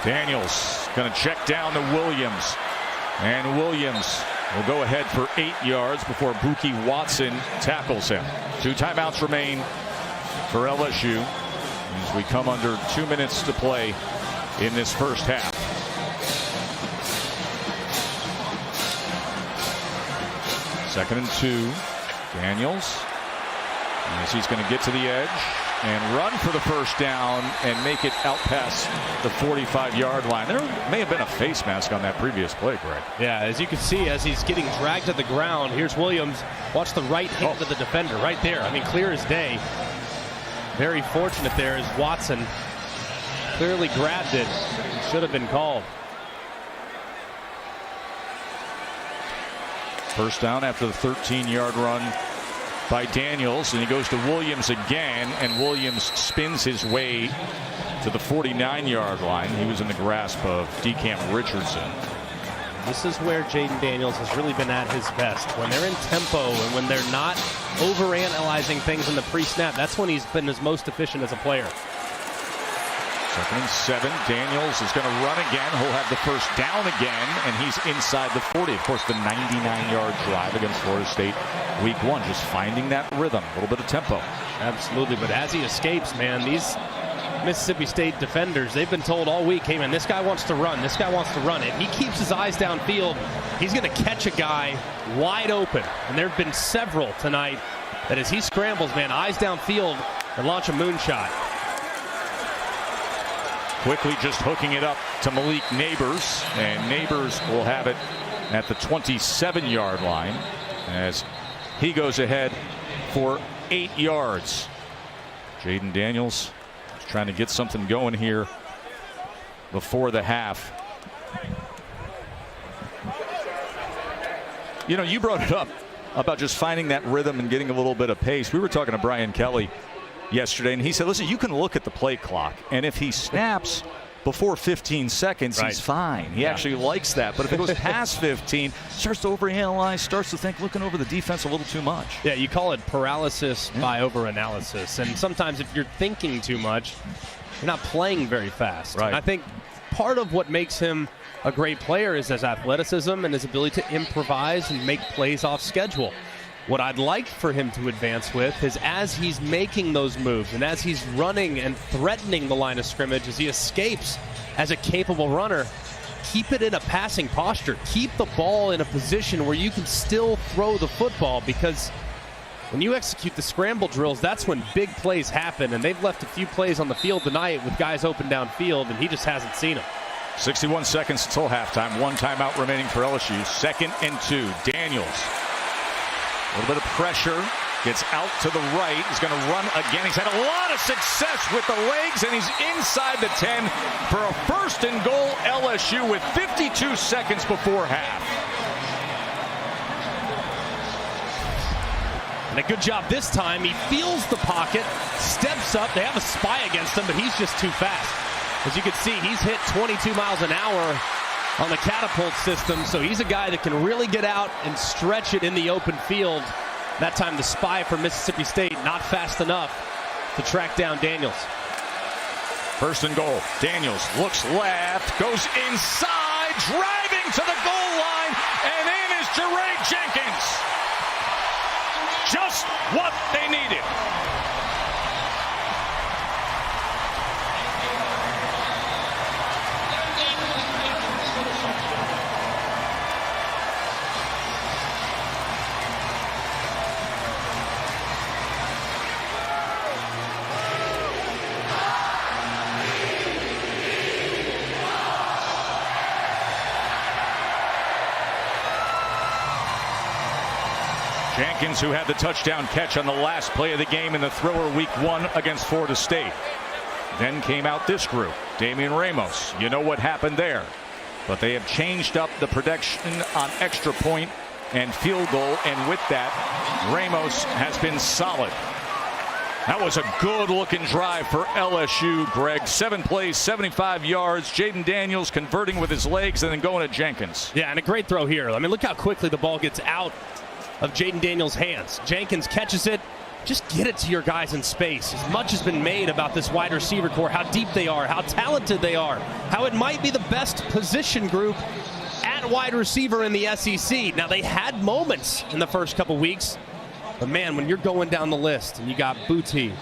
Daniels going to check down to Williams. And Williams will go ahead for 8 yards before Buki Watson tackles him. 2 timeouts remain for LSU as we come under 2 minutes to play in this first half. Second and 2. Daniels, as he's going to get to the edge and run for the first down and make it out past the 45-yard line. There may have been a face mask on that previous play, Greg. Yeah, as you can see, as he's getting dragged to the ground, here's Williams. Watch the right hand of the defender right there. I mean, clear as day. Very fortunate there as Watson clearly grabbed it. Should have been called. First down after the 13-yard run by Daniels, and he goes to Williams again, and Williams spins his way to the 49-yard line. He was in the grasp of DeCamp Richardson. This is where Jaden Daniels has really been at his best. When they're in tempo and when they're not overanalyzing things in the pre-snap, that's when he's been his most efficient as a player. Second and 7. Daniels is going to run again. He'll have the first down again, and he's inside the 40. Of course, the 99-yard drive against Florida State week 1, just finding that rhythm, a little bit of tempo. Absolutely, but as he escapes, man, these Mississippi State defenders, they've been told all week, hey, man, this guy wants to run. This guy wants to run it. He keeps his eyes downfield. He's going to catch a guy wide open, and there have been several tonight that as he scrambles, man, eyes downfield and launch a moonshot. Quickly just hooking it up to Malik Neighbors, and Neighbors will have it at the 27-yard line as he goes ahead for 8 yards. Jaden Daniels is trying to get something going here before the half. You know, you brought it up about just finding that rhythm and getting a little bit of pace. We were talking to Brian Kelly yesterday, and he said, listen, you can look at the play clock, and if he snaps before 15 seconds, he's fine. He actually likes that. But if it goes past 15, starts to overanalyze, starts to think, looking over the defense a little too much. Yeah, you call it paralysis by overanalysis. And sometimes if you're thinking too much, you're not playing very fast. Right. And I think part of what makes him a great player is his athleticism and his ability to improvise and make plays off schedule. What I'd like for him to advance with is as he's making those moves and as he's running and threatening the line of scrimmage, as he escapes as a capable runner, keep it in a passing posture. Keep the ball in a position where you can still throw the football, because when you execute the scramble drills, that's when big plays happen, and they've left a few plays on the field tonight with guys open downfield, and he just hasn't seen them. 61 seconds until halftime. 1 timeout remaining for LSU. Second and 2. Daniels. A little bit of pressure, gets out to the right. He's going to run again. He's had a lot of success with the legs, and he's inside the 10 for a first and goal LSU with 52 seconds before half. And a good job this time. He feels the pocket, steps up. They have a spy against him, but he's just too fast. As you can see, he's hit 22 miles an hour on the catapult system, so he's a guy that can really get out and stretch it in the open field. That time the spy for Mississippi State not fast enough to track down Daniels. First and goal. Daniels looks left, goes inside, driving to the goal line, and in is Jeray Jenkins. Just what they needed. Jenkins, who had the touchdown catch on the last play of the game in the thriller week 1 against Florida State. Then came out this group. Damian Ramos, you know what happened there. But they have changed up the production on extra point and field goal, and with that, Ramos has been solid. That was a good-looking drive for LSU, Greg. 7 plays, 75 yards. Jaden Daniels converting with his legs and then going to Jenkins. Yeah, and a great throw here. I mean, look how quickly the ball gets out of Jaden Daniels' hands. Jenkins catches it. Just get it to your guys in space. As much has been made about this wide receiver core, how deep they are, how talented they are, how it might be the best position group at wide receiver in the SEC. Now, they had moments in the first couple weeks, but man, when you're going down the list and you got Booty,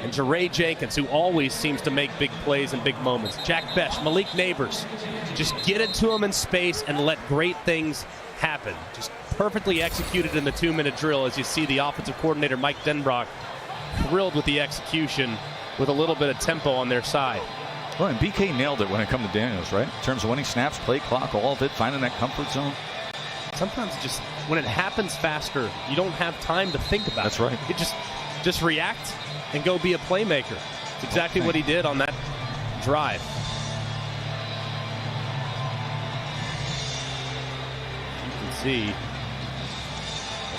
and Jeray Jenkins, who always seems to make big plays and big moments. Jack Besh, Malik Neighbors. Just get it to them in space and let great things happen. Just perfectly executed in the 2-minute drill, as you see the offensive coordinator Mike Denbrock thrilled with the execution with a little bit of tempo on their side. Well, and BK nailed it when it comes to Daniels, right? In terms of winning snaps, play clock, all of it, finding that comfort zone. Sometimes just when it happens faster, you don't have time to think about it. That's right. You just react and go be a playmaker. It's exactly what he did on that drive. You can see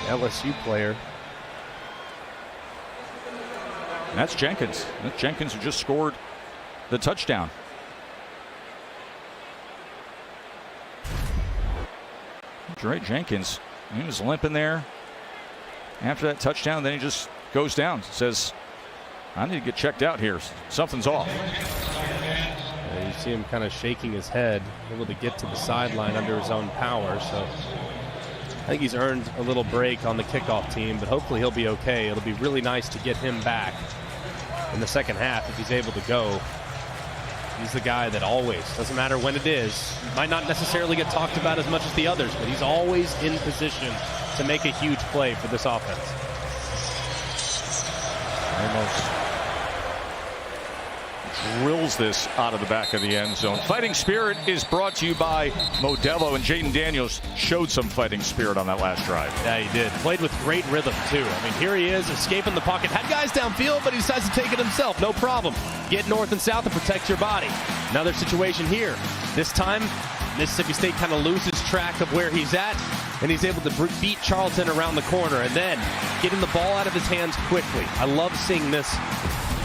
an LSU player. And that's Jenkins. That's Jenkins who just scored the touchdown. Jeray Jenkins, he was limping there after that touchdown. Then he just goes down, says, I need to get checked out here. Something's off. You see him kind of shaking his head, able to get to the sideline under his own power. So I think he's earned a little break on the kickoff team, but hopefully he'll be okay. It'll be really nice to get him back in the second half if he's able to go. He's the guy that always, doesn't matter when it is, might not necessarily get talked about as much as the others, but he's always in position to make a huge play for this offense. Almost drills this out of the back of the end zone. Fighting Spirit is brought to you by Modelo, and Jaden Daniels showed some fighting spirit on that last drive. Yeah, he did. Played with great rhythm, too. I mean, here he is, escaping the pocket. Had guys downfield, but he decides to take it himself. No problem. Get north and south and protect your body. Another situation here. This time, Mississippi State kind of loses track of where he's at, and he's able to beat Charlton around the corner and then getting the ball out of his hands quickly. I love seeing this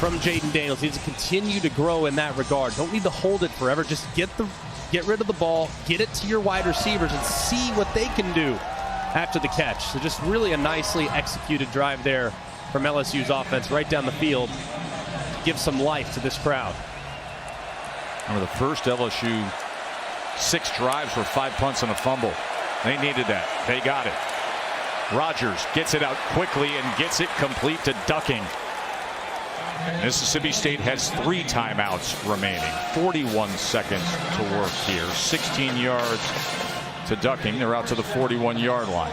from Jaden Daniels. He needs to continue to grow in that regard. Don't need to hold it forever. Just get rid of the ball, get it to your wide receivers, and see what they can do after the catch. So just really a nicely executed drive there from LSU's offense right down the field to give some life to this crowd. Remember, the first LSU 6 drives were 5 punts and a fumble. They needed that. They got it. Rogers gets it out quickly and gets it complete to Ducking. Mississippi State has 3 timeouts remaining. 41 seconds to work here. 16 yards to Ducking. They're out to the 41-yard line.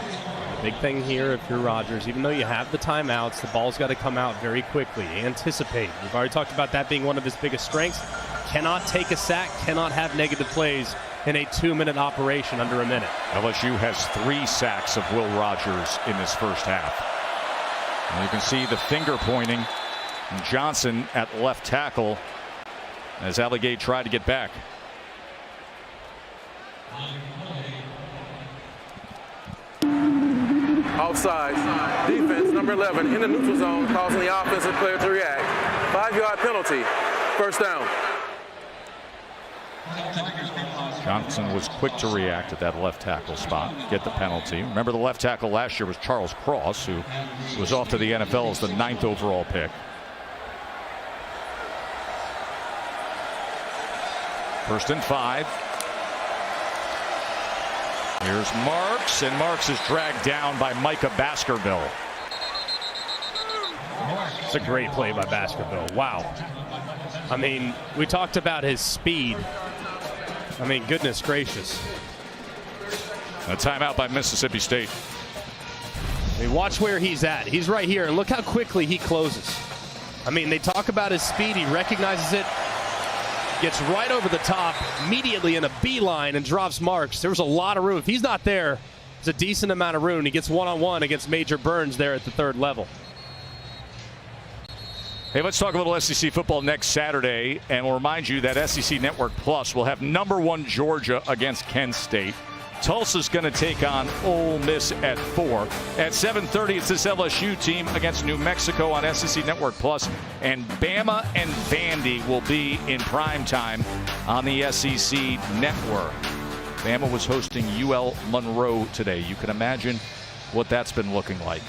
Big thing here if you're Rogers, even though you have the timeouts, the ball's got to come out very quickly. Anticipate. We've already talked about that being one of his biggest strengths. Cannot take a sack, cannot have negative plays in a 2-minute operation under a minute. LSU has 3 sacks of Will Rogers in this first half. And you can see the finger pointing. And Johnson at left tackle as Allegate tried to get back. Offside. Defense, number 11, in the neutral zone, causing the offensive player to react. 5-yard penalty. First down. Johnson was quick to react at that left tackle spot, get the penalty. Remember, the left tackle last year was Charles Cross, who was off to the NFL as the 9th overall pick. First and 5. Here's Marks, and Marks is dragged down by Micah Baskerville. It's a great play by Baskerville. Wow. I mean, we talked about his speed. I mean, goodness gracious. A timeout by Mississippi State. I mean, watch where he's at. He's right here, and look how quickly he closes. I mean, they talk about his speed. He recognizes it. Gets right over the top immediately in a beeline and drops Marks. There was a lot of room. If he's not there, there's a decent amount of room. He gets one-on-one against Major Burns there at the 3rd level. Hey, let's talk a little SEC football next Saturday, and we'll remind you that SEC Network Plus will have #1 Georgia against Kent State. Tulsa's going to take on Ole Miss at 4. At 7:30, it's this LSU team against New Mexico on SEC Network Plus, and Bama and Vandy will be in prime time on the SEC Network. Bama was hosting UL Monroe today. You can imagine what that's been looking like.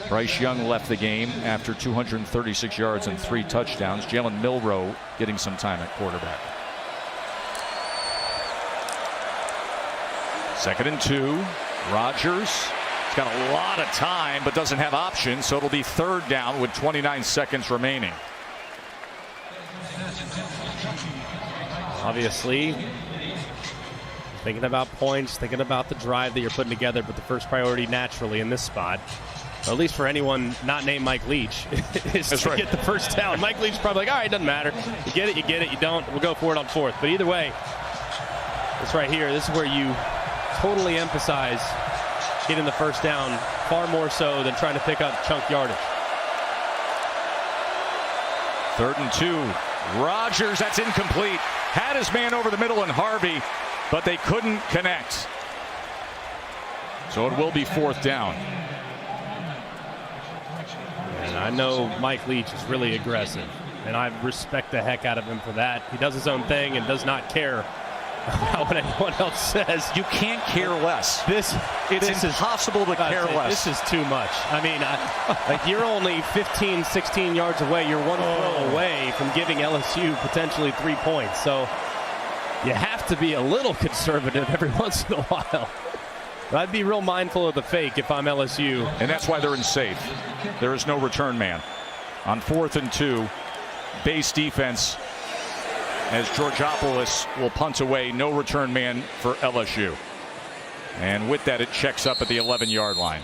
Bryce Young left the game after 236 yards and 3 touchdowns. Jalen Milroe getting some time at quarterback. 2nd and 2. Rogers got a lot of time, but doesn't have options, so it'll be 3rd down with 29 seconds remaining. Obviously, thinking about points, thinking about the drive that you're putting together, but the first priority naturally in this spot, or at least for anyone not named Mike Leach, is to get the first down. Mike Leach's probably like, all right, doesn't matter. You get it, you don't. We'll go for it on 4th. But either way, this right here, this is where you totally emphasize getting the first down, far more so than trying to pick up chunk yardage. 3rd and 2. Rodgers, that's incomplete. Had his man over the middle in Harvey, but they couldn't connect. So it will be 4th down. And I know Mike Leach is really aggressive, and I respect the heck out of him for that. He does his own thing and does not care about what anyone else says. You can't care less. It's impossible to care less. This is too much. I mean, like you're only 15, 16 yards away. You're one throw away from giving LSU potentially 3 points. So you have to be a little conservative every once in a while. I'd be real mindful of the fake if I'm LSU. And that's why they're in safe. There is no return man. On 4th and 2, base defense as Georgopoulos will punt away. No return man for LSU. And with that, it checks up at the 11-yard line.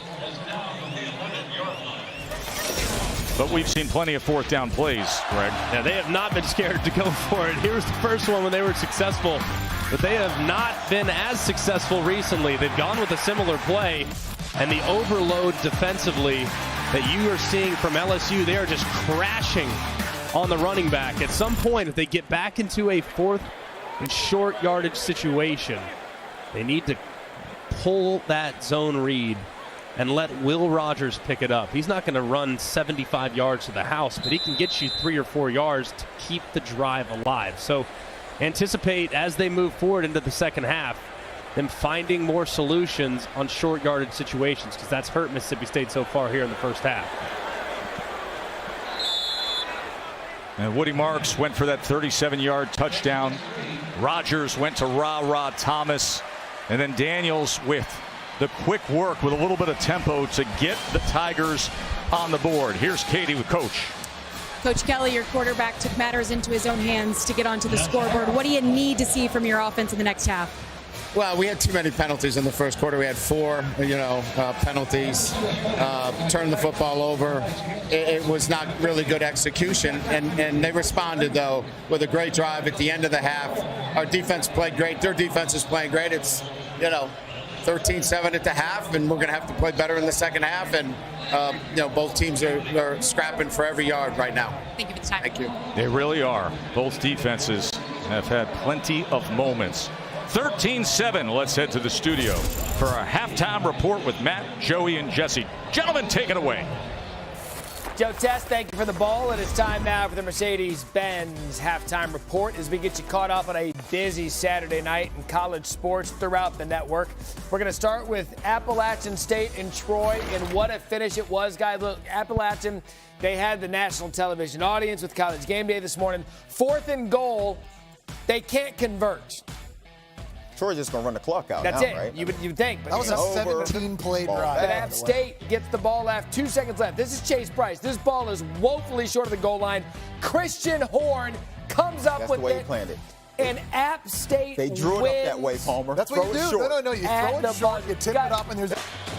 But we've seen plenty of 4th down plays, Greg. Yeah, they have not been scared to go for it. Here's the first one when they were successful, but they have not been as successful recently. They've gone with a similar play, and the overload defensively that you are seeing from LSU, they are just crashing on the running back. At some point, if they get back into a 4th and short yardage situation, they need to pull that zone read and let Will Rogers pick it up. He's not going to run 75 yards to the house, but he can get you 3 or 4 yards to keep the drive alive. So anticipate as they move forward into the second half, them finding more solutions on short yardage situations, because that's hurt Mississippi State so far here in the first half. And Woody Marks went for that 37-yard touchdown. Rogers went to Ra Thomas. And then Daniels with the quick work with a little bit of tempo to get the Tigers on the board. Here's Katie with Coach. Coach Kelly, your quarterback took matters into his own hands to get onto the scoreboard. What do you need to see from your offense in the next half? Well, we had too many penalties in the first quarter. We had 4, penalties, turned the football over. It was not really good execution, and they responded, though, with a great drive at the end of the half. Our defense played great. Their defense is playing great. It's, 13-7 at the half, and we're going to have to play better in the second half, and, both teams are scrapping for every yard right now. Thank you for the time. Thank you. They really are. Both defenses have had plenty of moments. 13-7. Let's head to the studio for our halftime report with Matt, Joey, and Jesse. Gentlemen, take it away. Joe Test, thank you for the ball. It is time now for the Mercedes-Benz halftime report as we get you caught up on a busy Saturday night in college sports throughout the network. We're going to start with Appalachian State and Troy, and what a finish it was, guys. Look, Appalachian, they had the national television audience with College Game Day this morning. 4th and goal, they can't convert. Troy's just going to run the clock out. That's now, it. right? You would think. But that was a 17-play drive. But App State gets the ball left. 2 seconds left. This is Chase Bryce. This ball is woefully short of the goal line. Christian Horn comes up with the way it. he planned it. And App State They drew it up that way, Palmer. That's what you do. Short. No. You throw it short, you tip it up, and there's...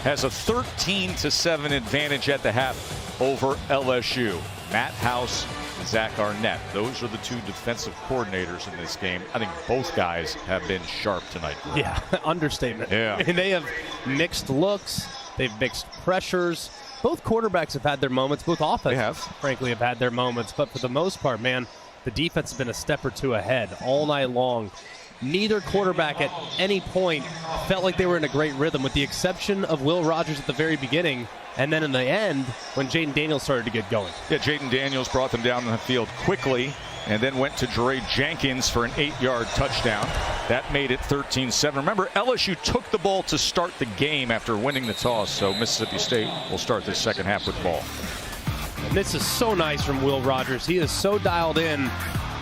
Has a 13-7 advantage at the half over LSU. Matt House, Zach Arnett. Those are the 2 defensive coordinators in this game. I think both guys have been sharp tonight. Yeah, understatement. Yeah. I mean, they have mixed looks. They've mixed pressures. Both quarterbacks have had their moments. Both offenses, frankly, have had their moments. But for the most part, man, the defense has been a step or 2 ahead all night long. Neither quarterback at any point felt like they were in a great rhythm, with the exception of Will Rogers at the very beginning. And then in the end, when Jaden Daniels started to get going. Yeah, Jaden Daniels brought them down the field quickly and then went to Dre Jenkins for an 8-yard touchdown. That made it 13-7. Remember, LSU took the ball to start the game after winning the toss, so Mississippi State will start the second half with the ball. And this is so nice from Will Rogers. He is so dialed in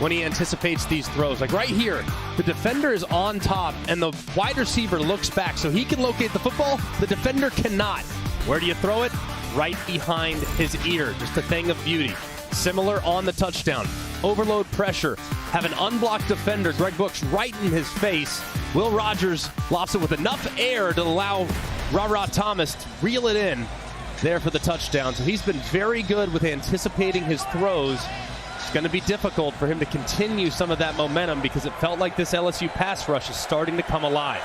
when he anticipates these throws. Like right here, the defender is on top and the wide receiver looks back so he can locate the football. The defender cannot. Where do you throw it? Right behind his ear. Just a thing of beauty. Similar on the touchdown. Overload pressure. Have an unblocked defender, Greg Brooks, right in his face. Will Rogers lofts it with enough air to allow Thomas to reel it in there for the touchdown. So he's been very good with anticipating his throws. It's going to be difficult for him to continue some of that momentum because it felt like this LSU pass rush is starting to come alive.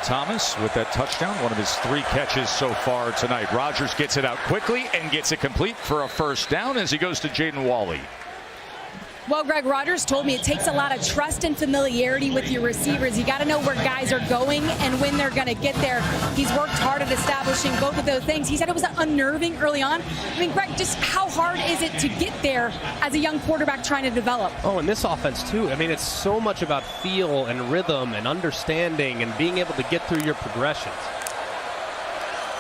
Thomas with that touchdown, one of his 3 catches so far tonight. Rogers gets it out quickly and gets it complete for a first down as he goes to Jaden Walley. Well, Greg, Rogers told me it takes a lot of trust and familiarity with your receivers. You got to know where guys are going and when they're going to get there. He's worked hard at establishing both of those things. He said it was unnerving early on. I mean, Greg, just how hard is it to get there as a young quarterback trying to develop? Oh, and this offense, too. I mean, it's so much about feel and rhythm and understanding and being able to get through your progressions.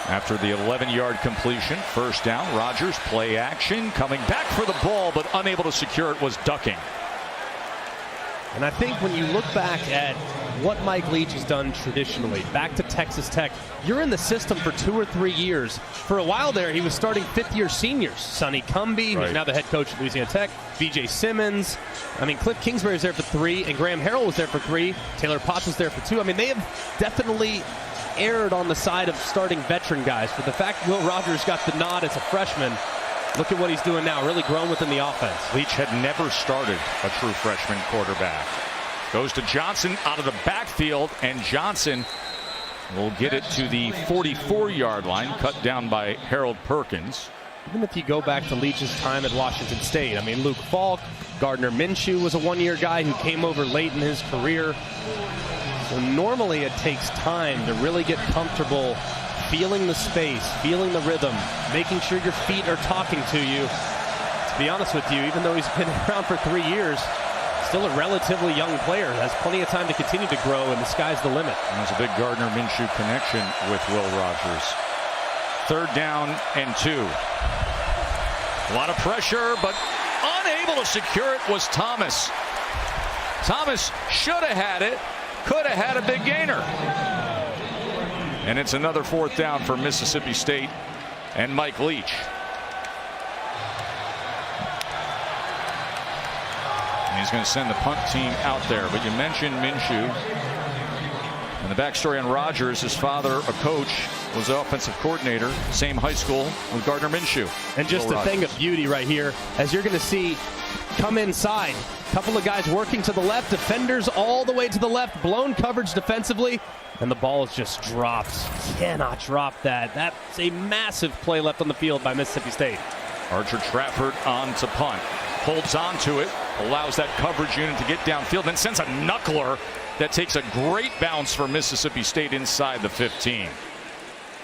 After the 11-yard completion, first down, Rogers play action, coming back for the ball, but unable to secure it, was ducking. And I think when you look back at what Mike Leach has done traditionally, back to Texas Tech, you're in the system for 2 or 3 years. For a while there, he was starting 5th-year seniors. Sonny Cumbie, who's now the head coach at Louisiana Tech, B.J. Simmons. I mean, Cliff Kingsbury was there for 3, and Graham Harrell was there for 3. Taylor Potts was there for 2. I mean, they have definitely erred on the side of starting veteran guys. But the fact Will Rogers got the nod as a freshman, look at what he's doing now, really grown within the offense. Leach had never started a true freshman quarterback. Goes to Johnson out of the backfield, and Johnson will get it to the 44-yard line, cut down by Harold Perkins. Even if you go back to Leach's time at Washington State, I mean, Luke Falk, Gardner Minshew was a one-year guy who came over late in his career. So normally it takes time to really get comfortable feeling the space, feeling the rhythm, making sure your feet are talking to you. To be honest with you, even though he's been around for 3 years, still a relatively young player, has plenty of time to continue to grow, and the sky's the limit. And there's a big Gardner Minshew connection with Will Rogers. 3rd down and 2. A lot of pressure, but unable to secure it was Thomas. Thomas should have had it, could have had a big gainer. And it's another 4th down for Mississippi State and Mike Leach. And he's going to send the punt team out there. But you mentioned Minshew. And the backstory on Rogers, his father, a coach, was the offensive coordinator, same high school with Gardner Minshew. And just a thing of beauty right here, as you're going to see come inside. A couple of guys working to the left, defenders all the way to the left, blown coverage defensively, and the ball is just dropped. Cannot drop that. That's a massive play left on the field by Mississippi State. Archer Trafford on to punt. Holds on to it, allows that coverage unit to get downfield, then sends a knuckler that takes a great bounce for Mississippi State inside the 15.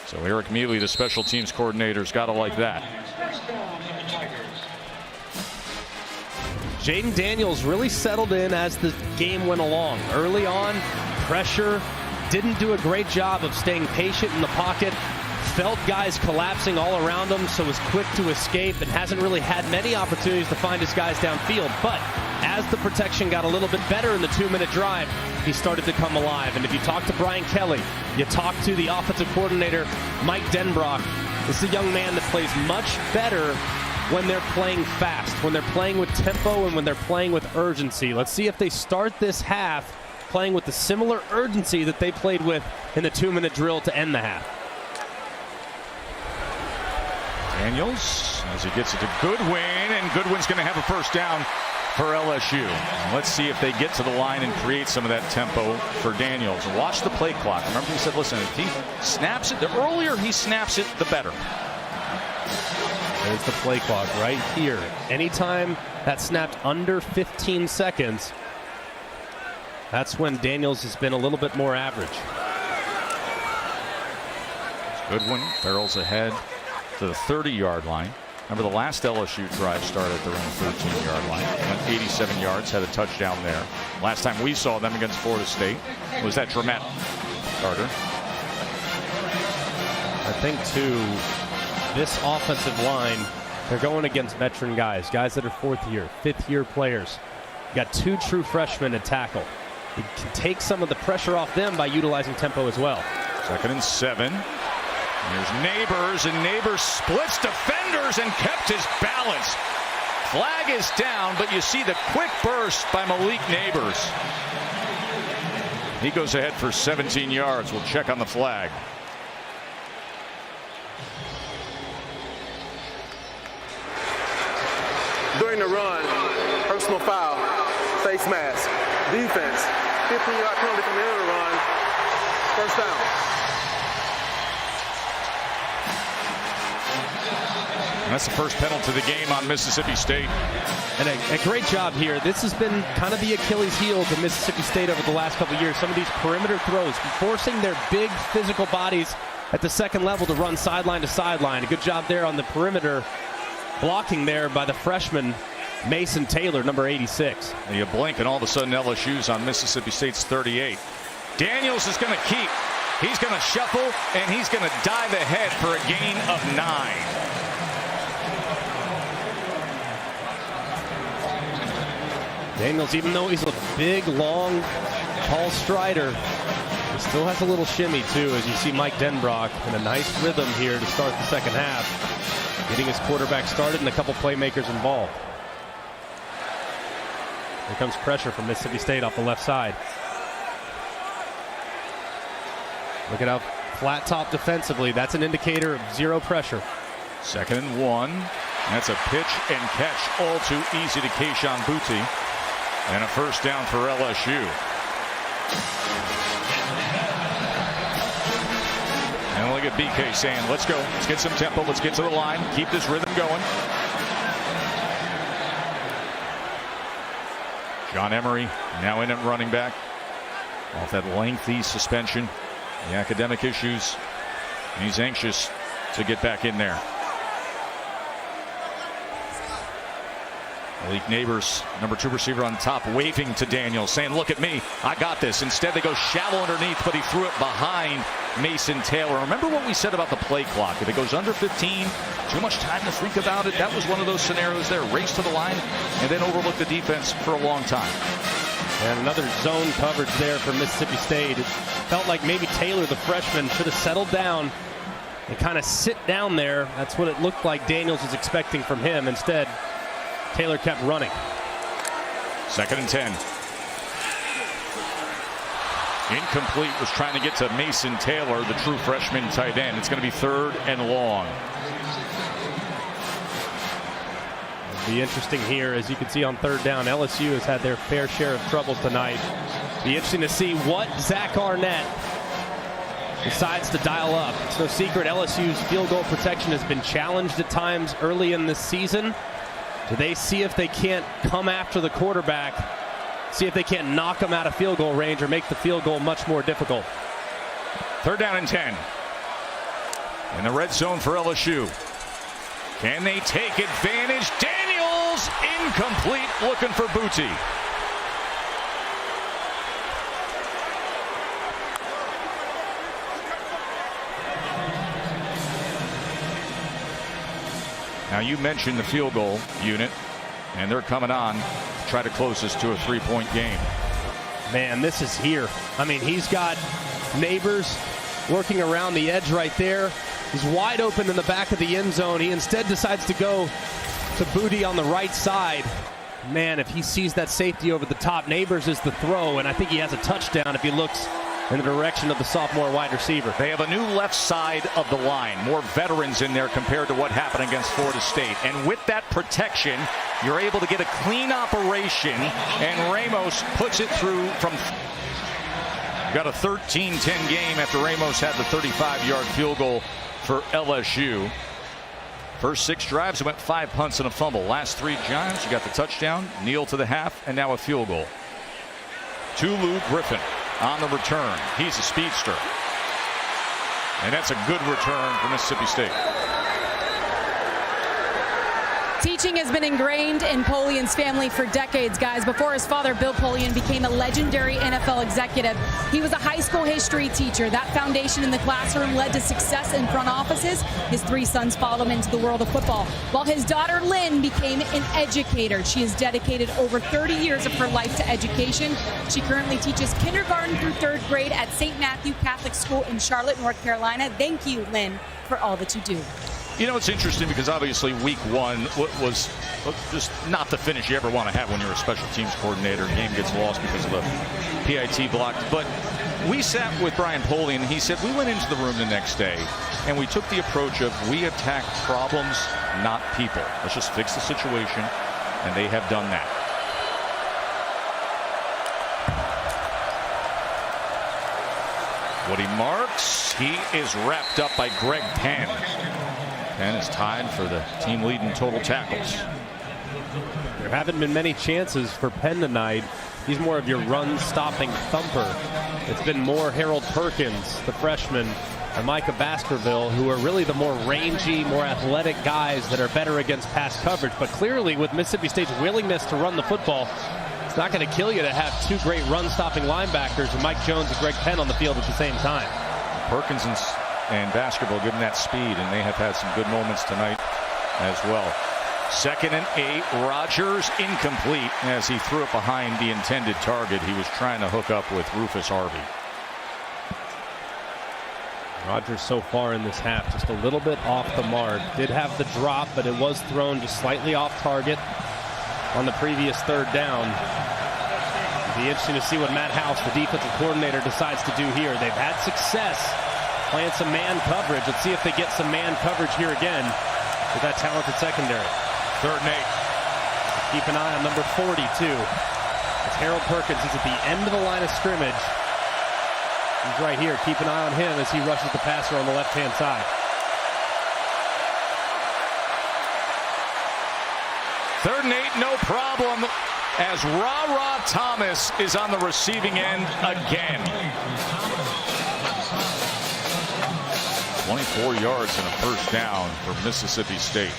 So Eric Mealy, the special teams coordinator, has got to like that. Jaden Daniels really settled in as the game went along. Early on, pressure, didn't do a great job of staying patient in the pocket. Felt guys collapsing all around him, so was quick to escape and hasn't really had many opportunities to find his guys downfield. But as the protection got a little bit better in the 2-minute drive, he started to come alive. And if you talk to Brian Kelly, you talk to the offensive coordinator, Mike Denbrock, this is a young man that plays much better when they're playing fast, when they're playing with tempo, and when they're playing with urgency. Let's see if they start this half playing with the similar urgency that they played with in the 2-minute drill to end the half. Daniels, as he gets it to Goodwin, and Goodwin's going to have a first down for LSU. Let's see if they get to the line and create some of that tempo for Daniels. Watch the play clock. Remember, he said, listen, if he snaps it, the earlier he snaps it, the better. There's the play clock right here. Anytime that snapped under 15 seconds, that's when Daniels has been a little bit more average. Goodwin barrels ahead to the 30-yard line. Remember, the last LSU drive started at their own 13-yard line. Went 87 yards, had a touchdown there. Last time we saw them against Florida State was that Dramatt Carter. I think, too, this offensive line, they're going against veteran guys that are 4th-year, 5th-year players. got two true freshmen to tackle. He can take some of the pressure off them by utilizing tempo as well. 2nd and 7. Here's Neighbors, and Neighbors splits defenders and kept his balance. Flag is down, but you see the quick burst by Malik Neighbors. He goes ahead for 17 yards. We'll check on the flag. During the run, personal foul, face mask, defense, 15-yard penalty from the end of the run, first down. And that's the first penalty of the game on Mississippi State. And a great job here. This has been kind of the Achilles heel of Mississippi State over the last couple of years. Some of these perimeter throws, forcing their big physical bodies at the second level to run sideline to sideline. A good job there on the perimeter, blocking there by the freshman Mason Taylor, number 86. And you blink and all of a sudden LSU's on Mississippi State's 38. Daniels is going to keep. He's going to shuffle, and he's going to dive ahead for a gain of 9. Daniels, even though he's a big, long, tall strider, he still has a little shimmy, too, as you see Mike Denbrock in a nice rhythm here to start the second half, getting his quarterback started and a couple playmakers involved. Here comes pressure from Mississippi State off the left side. Look at how flat top defensively. That's an indicator of zero pressure. 2nd and 1. That's a pitch and catch, all too easy to Kayshon Boutte. And a first down for LSU. And look at BK saying, let's go. Let's get some tempo. Let's get to the line. Keep this rhythm going. John Emery now in at running back. Off that lengthy suspension. The academic issues. He's anxious to get back in there. Malik Neighbors, number 2 receiver on top, waving to Daniels, saying, look at me, I got this. Instead, they go shallow underneath, but he threw it behind Mason Taylor. Remember what we said about the play clock. If it goes under 15, too much time to think about it. That was one of those scenarios there. Race to the line and then overlook the defense for a long time. And another zone coverage there for Mississippi State. It felt like maybe Taylor, the freshman, should have settled down and kind of sit down there. That's what it looked like Daniels was expecting from him. Instead, Taylor kept running. 2nd and 10. Incomplete, was trying to get to Mason Taylor, the true freshman tight end. It's going to be 3rd and long. It'll be interesting here, as you can see on 3rd down. LSU has had their fair share of troubles tonight. Be interesting to see what Zach Arnett decides to dial up. It's no secret LSU's field goal protection has been challenged at times early in this season. Do they see if they can't come after the quarterback, see if they can't knock him out of field goal range or make the field goal much more difficult? 3rd down and 10. In the red zone for LSU. Can they take advantage? Daniels, incomplete, looking for Boutte. Now, you mentioned the field goal unit, and they're coming on to try to close this to a 3-point game. Man, this is here. I mean, he's got Neighbors working around the edge right there. He's wide open in the back of the end zone. He instead decides to go to Boutte on the right side. Man, if he sees that safety over the top, Neighbors is the throw, and I think he has a touchdown if he looks in the direction of the sophomore wide receiver. They have a new left side of the line. More veterans in there compared to what happened against Florida State. And with that protection, you're able to get a clean operation, and Ramos puts it through from... Got a 13-10 game after Ramos had the 35-yard field goal for LSU. First 6 drives, it went 5 punts and a fumble. Last 3 Giants, you got the touchdown, kneel to the half, and now a field goal. Tulu Griffin on the return. He's a speedster. And that's a good return for Mississippi State. Teach Coaching has been ingrained in Polian's family for decades, guys. Before his father, Bill Polian, became a legendary NFL executive, he was a high school history teacher. That foundation in the classroom led to success in front offices. His 3 sons followed him into the world of football, while his daughter, Lynn, became an educator. She has dedicated over 30 years of her life to education. She currently teaches kindergarten through 3rd grade at St. Matthew Catholic School in Charlotte, North Carolina. Thank you, Lynn, for all that you do. You know, it's interesting because obviously week 1 was just not the finish you ever want to have when you're a special teams coordinator. Game gets lost because of a PIT block. But we sat with Brian Polian, and he said we went into the room the next day and we took the approach of we attack problems, not people. Let's just fix the situation, and they have done that. Woody Marks, he is wrapped up by Greg Penn. Penn is tied for the team lead in total tackles. There haven't been many chances for Penn tonight. He's more of your run-stopping thumper. It's been more Harold Perkins, the freshman, and Micah Baskerville, who are really the more rangy, more athletic guys that are better against pass coverage. But clearly, with Mississippi State's willingness to run the football, it's not going to kill you to have 2 great run-stopping linebackers and Mike Jones and Greg Penn on the field at the same time. Perkins and Baskerville given that speed, and they have had some good moments tonight as well. 2nd and 8. Rogers incomplete as he threw it behind the intended target. He was trying to hook up with Rufus Harvey. Rogers so far in this half just a little bit off the mark. Did have the drop, but it was thrown just slightly off target on the previous 3rd down. It'll be interesting to see what Matt House, the defensive coordinator, decides to do here. They've had success playing some man coverage. Let's see if they get some man coverage here again with that talented secondary. 3rd and 8. Keep an eye on number 42. It's Harold Perkins. He's at the end of the line of scrimmage. He's right here. Keep an eye on him as he rushes the passer on the left-hand side. 3rd and 8, no problem, as Ra Thomas is on the receiving end again. 24 yards and a 1st down for Mississippi State.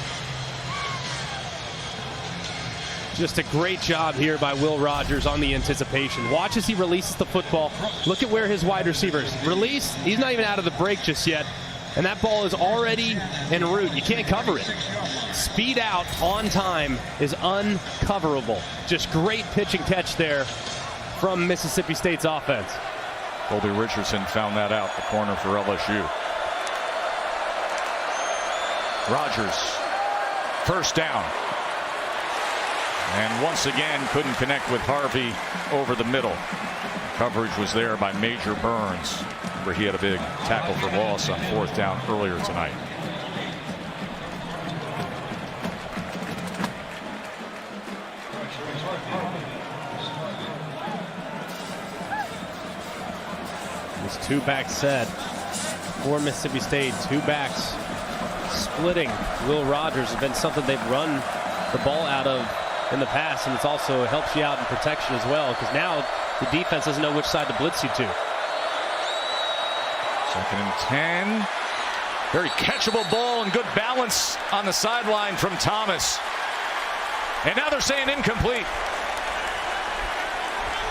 Just a great job here by Will Rogers on the anticipation. Watch as he releases the football. Look at where his wide receivers release. He's not even out of the break just yet. And that ball is already en route. You can't cover it. Speed out on time is uncoverable. Just great pitch and catch there from Mississippi State's offense. Colby Richardson found that out, the corner for LSU. Rogers, 1st down. And once again, couldn't connect with Harvey over the middle. Coverage was there by Major Burns, where he had a big tackle for loss on 4th down earlier tonight. This 2-back set for Mississippi State. 2 backs splitting Will Rogers has been something they've run the ball out of in the past, and it's also helps you out in protection as well, because now the defense doesn't know which side to blitz you to. 2nd and 10. Very catchable ball and good balance on the sideline from Thomas. And now they're saying incomplete.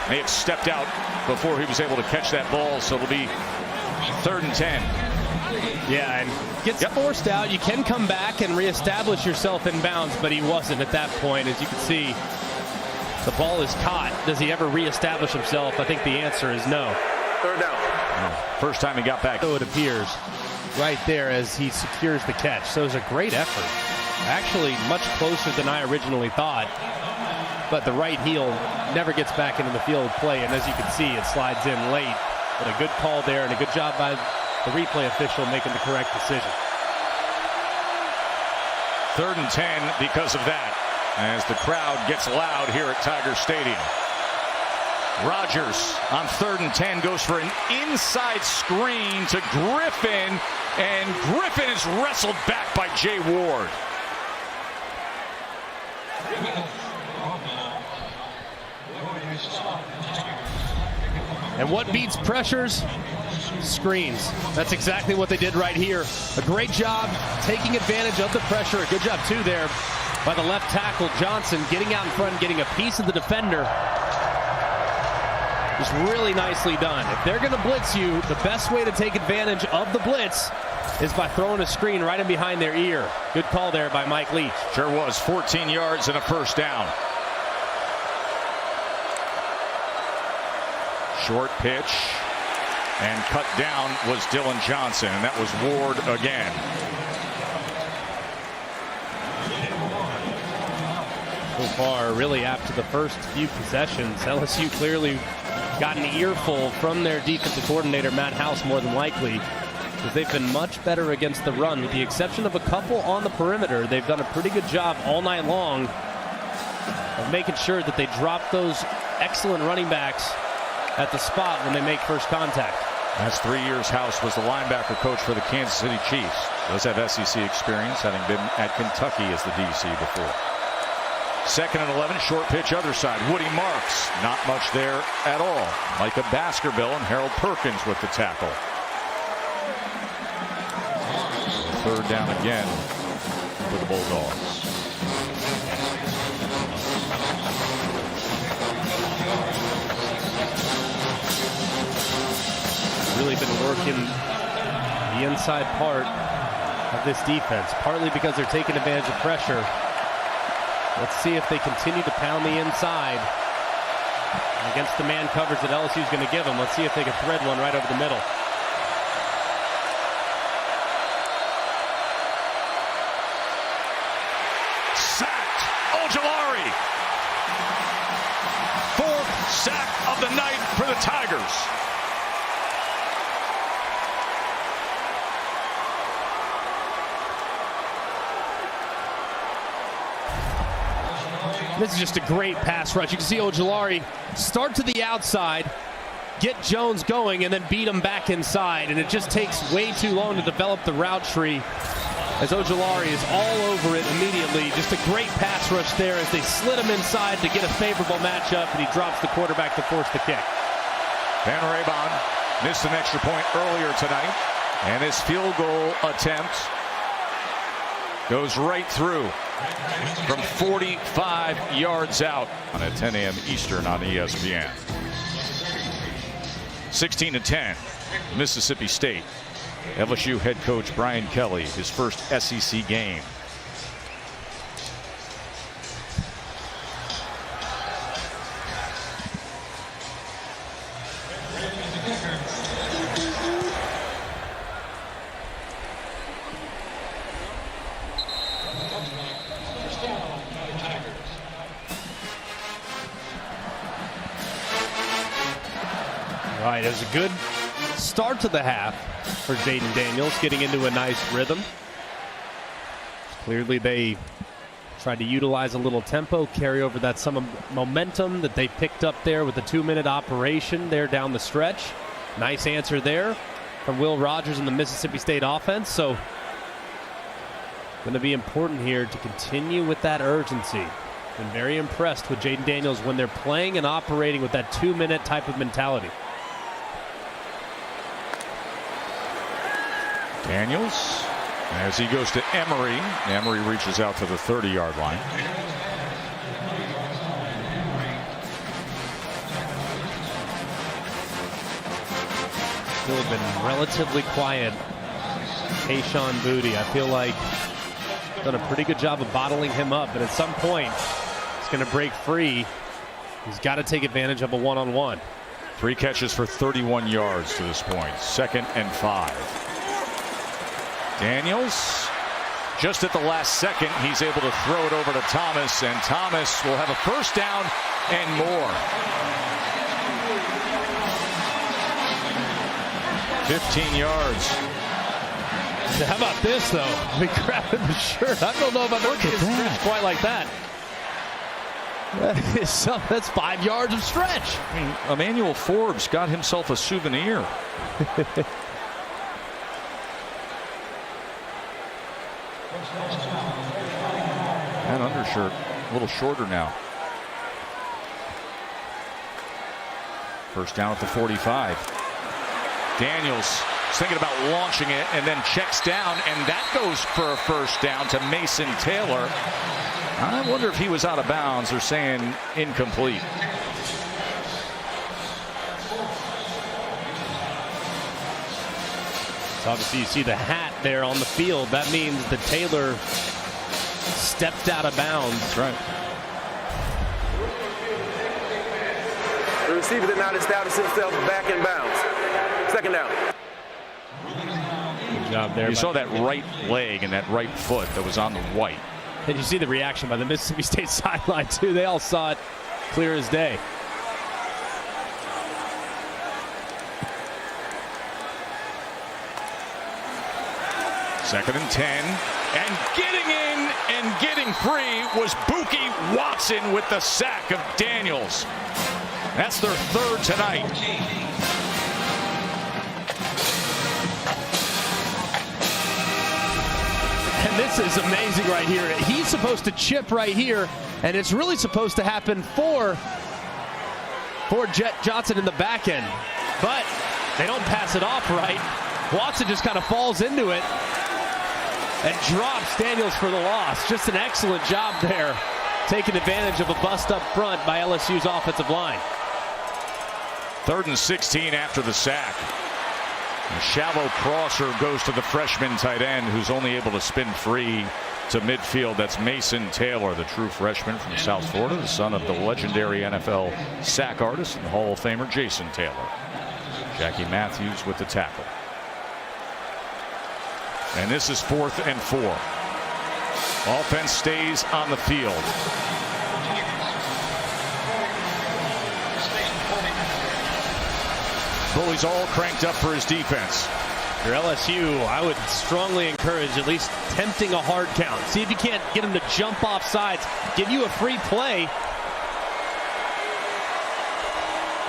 May have stepped out before he was able to catch that ball, so it'll be 3rd and 10. Yeah, and gets forced out. You can come back and reestablish yourself in bounds, but he wasn't at that point. As you can see, the ball is caught. Does he ever reestablish himself? I think the answer is no. 3rd down. First time he got back. So it appears right there as he secures the catch. So it was a great effort. Actually, much closer than I originally thought. But the right heel never gets back into the field of play. And as you can see, it slides in late. But a good call there and a good job by the replay official making the correct decision. 3rd and 10 because of that, as the crowd gets loud here at Tiger Stadium. Rogers on 3rd and 10 goes for an inside screen to Griffin, and Griffin is wrestled back by Jay Ward. And what beats pressures? Screens. That's exactly what they did right here. A great job taking advantage of the pressure. A good job, too, there by the left tackle, Johnson, getting out in front and getting a piece of the defender. Just really nicely done. If they're going to blitz you, the best way to take advantage of the blitz is by throwing a screen right in behind their ear. Good call there by Mike Leach. Sure was. 14 yards and a first down. Short pitch and cut down was Dylan Johnson, and that was Ward again. So far, really after the first few possessions, LSU clearly got an earful from their defensive coordinator, Matt House, more than likely, because they've been much better against the run. With the exception of a couple on the perimeter, they've done a pretty good job all night long of making sure that they drop those excellent running backs at the spot when they make first contact. Last 3 years, House was the linebacker coach for the Kansas City Chiefs. Does have SEC experience, having been at Kentucky as the DC before. 2nd and 11, short pitch other side. Woody Marks, not much there at all. Micah Baskerville and Harold Perkins with the tackle. 3rd down again for the Bulldogs. Really been working the inside part of this defense, partly because they're taking advantage of pressure. Let's see if they continue to pound the inside against the man coverage that LSU is going to give them. Let's see if they can thread one right over the middle. Sacked. Ojulari. 4th sack of the night for the Tigers. This is just a great pass rush. You can see Ojulari start to the outside, get Jones going, and then beat him back inside. And it just takes way too long to develop the route tree as Ojulari is all over it immediately. Just a great pass rush there as they slid him inside to get a favorable matchup, and he drops the quarterback to force the kick. Van Raybon missed an extra point earlier tonight, and his field goal attempt goes right through from 45 yards out on at 10 a.m. Eastern on ESPN. 16-10, Mississippi State. LSU head coach Brian Kelly, his first SEC game. All right, it was a good start to the half for Jaden Daniels, getting into a nice rhythm. Clearly they tried to utilize a little tempo, carry over that some momentum that they picked up there with the 2-minute operation there down the stretch. Nice answer there from Will Rogers and the Mississippi State offense. So going to be important here to continue with that urgency. Been very impressed with Jaden Daniels when they're playing and operating with that 2-minute type of mentality. Daniels, as he goes to Emery. Emery reaches out to the 30-yard line. Still been relatively quiet. Tayshaun Booty, I feel like done a pretty good job of bottling him up, but at some point he's going to break free. He's got to take advantage of a one-on-one. 3 catches for 31 yards to this point. 2nd and 5. Daniels, just at the last second, he's able to throw it over to Thomas, and Thomas will have a first down and more. 15 yards. How about this, though? We grabbed the shirt. I don't know if I've ever seen a stretch quite like that. That's 5 yards of stretch. I mean, Emmanuel Forbes got himself a souvenir. That undershirt a little shorter now. First down at the 45. Daniels looks, thinking about launching it, and then checks down, and that goes for a first down to Mason Taylor. I wonder if he was out of bounds. They're saying incomplete. So obviously you see the hat there on the field. That means that Taylor stepped out of bounds. That's right. The receiver did not establish himself back in bounds. Second down. Good job there. You saw that right leg and that right foot that was on the white. And you see the reaction by the Mississippi State sideline, too. They all saw it clear as day. Second and 10. And getting in and getting free was Buki Watson with the sack of Daniels. That's their third tonight. And this is amazing right here. He's supposed to chip right here, and it's really supposed to happen for Jet Johnson in the back end. But they don't pass it off right. Watson just kind of falls into it and drops Daniels for the loss. Just an excellent job there, taking advantage of a bust up front by LSU's offensive line. 3rd and 16 after the sack. A shallow crosser goes to the freshman tight end, who's only able to spin free to midfield. That's Mason Taylor, the true freshman from South Florida, the son of the legendary NFL sack artist and Hall of Famer Jason Taylor. Jackie Matthews with the tackle. And this is 4th and 4. Offense stays on the field. Bully's all cranked up for his defense. For LSU, I would strongly encourage at least attempting a hard count. See if you can't get him to jump off sides, give you a free play.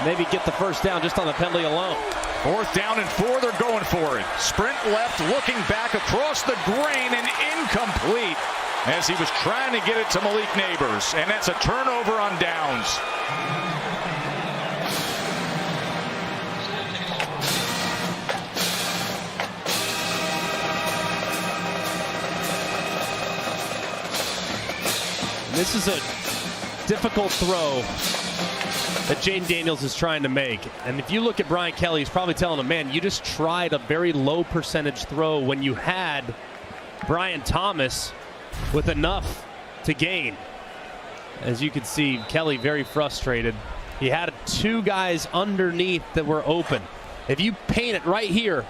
Maybe get the first down just on the penalty alone. 4th down and 4, they're going for it. Sprint left, looking back across the grain and incomplete as he was trying to get it to Malik Neighbors. And that's a turnover on downs. This is a difficult throw that Jaden Daniels is trying to make. And if you look at Brian Kelly, he's probably telling him, man, you just tried a very low percentage throw when you had Brian Thomas with enough to gain. As you can see, Kelly very frustrated. He had 2 guys underneath that were open. If you paint it right here,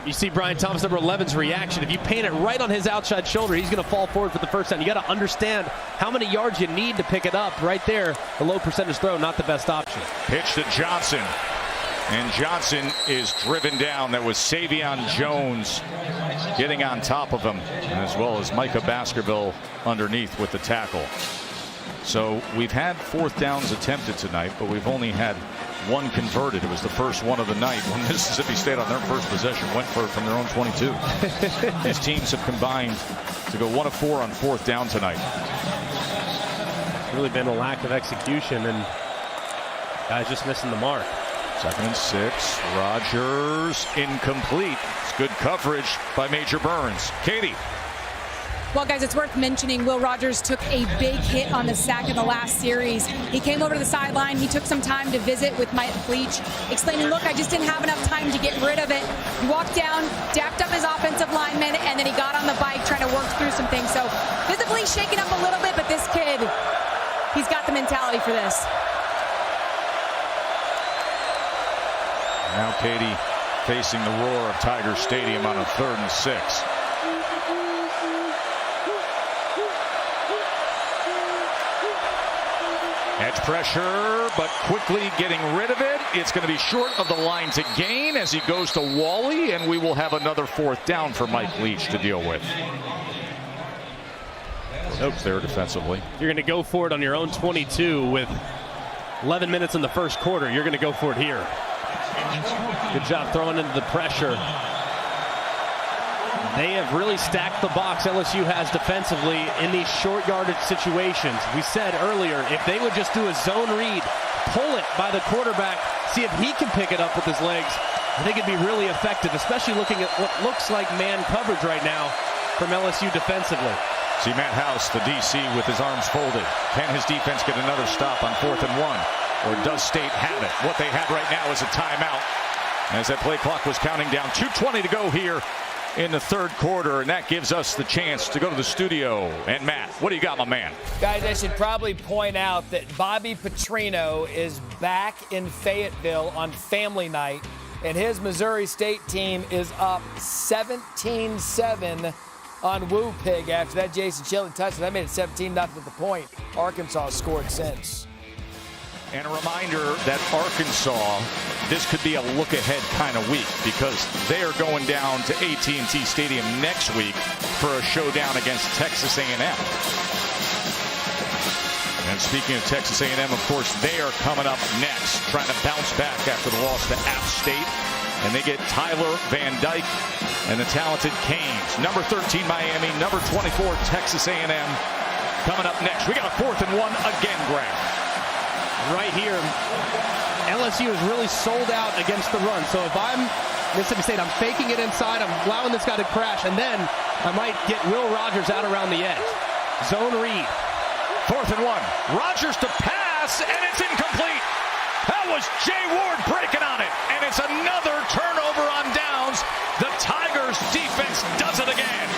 you see Brian Thomas, number 11's reaction. If you paint it right on his outside shoulder, he's going to fall forward for the first down. You got to understand how many yards you need to pick it up. Right there, a low percentage throw, not the best option. Pitch to Johnson. And Johnson is driven down. That was Savion Jones getting on top of him, as well as Micah Baskerville underneath with the tackle. So we've had 4th downs attempted tonight, but we've only had 1 converted. It was the first one of the night when Mississippi State on their first possession went for it from their own 22. These teams have combined to go 1 of 4 on 4th down tonight. It's really been a lack of execution and guys just missing the mark. 2nd and 6. Rogers incomplete. It's good coverage by Major Burns. Katie. Well, guys, it's worth mentioning Will Rogers took a big hit on the sack in the last series. He came over to the sideline. He took some time to visit with Mike Leach, explaining, look, I just didn't have enough time to get rid of it. He walked down, dapped up his offensive lineman, and then he got on the bike trying to work through some things. So visibly shaken up a little bit, but this kid, he's got the mentality for this. Now Katie facing the roar of Tiger Stadium on a 3rd and 6. Edge pressure, but quickly getting rid of it. It's going to be short of the line to gain as he goes to Wally, and we will have another 4th down for Mike Leach to deal with. Nope, there defensively. You're going to go for it on your own 22 with 11 minutes in the first quarter. You're going to go for it here. Good job throwing into the pressure. They have really stacked the box, LSU has defensively, in these short yardage situations. We said earlier, if they would just do a zone read, pull it by the quarterback, see if he can pick it up with his legs, I think it'd be really effective, especially looking at what looks like man coverage right now from LSU defensively. See Matt House, the DC, with his arms folded. Can his defense get another stop on 4th and 1? Or does State have it? What they have right now is a timeout, as that play clock was counting down. 2:20 to go here in the third quarter, and that gives us the chance to go to the studio. And Matt, what do you got, my man? Guys, I should probably point out that Bobby Petrino is back in Fayetteville on family night, and his Missouri State team is up 17-7 on Woo Pig after that Jason Chilton touchdown. That made it 17-0 at the point. Arkansas scored since. And a reminder that Arkansas, this could be a look-ahead kind of week because they are going down to AT&T Stadium next week for a showdown against Texas A&M. And speaking of Texas A&M, of course, they are coming up next, trying to bounce back after the loss to App State. And they get Tyler Van Dyke and the talented Canes. Number 13, Miami. Number 24, Texas A&M. Coming up next, we got a 4th and 1 again, Graham. Right here, LSU is really sold out against the run. So if I'm Mississippi State, I'm faking it inside. I'm allowing this guy to crash, and then I might get Will Rogers out around the edge. Zone read. 4th and 1. Rogers to pass, and it's incomplete. That was Jay Ward breaking on it, and it's another turnover on downs. The Tigers defense does it again.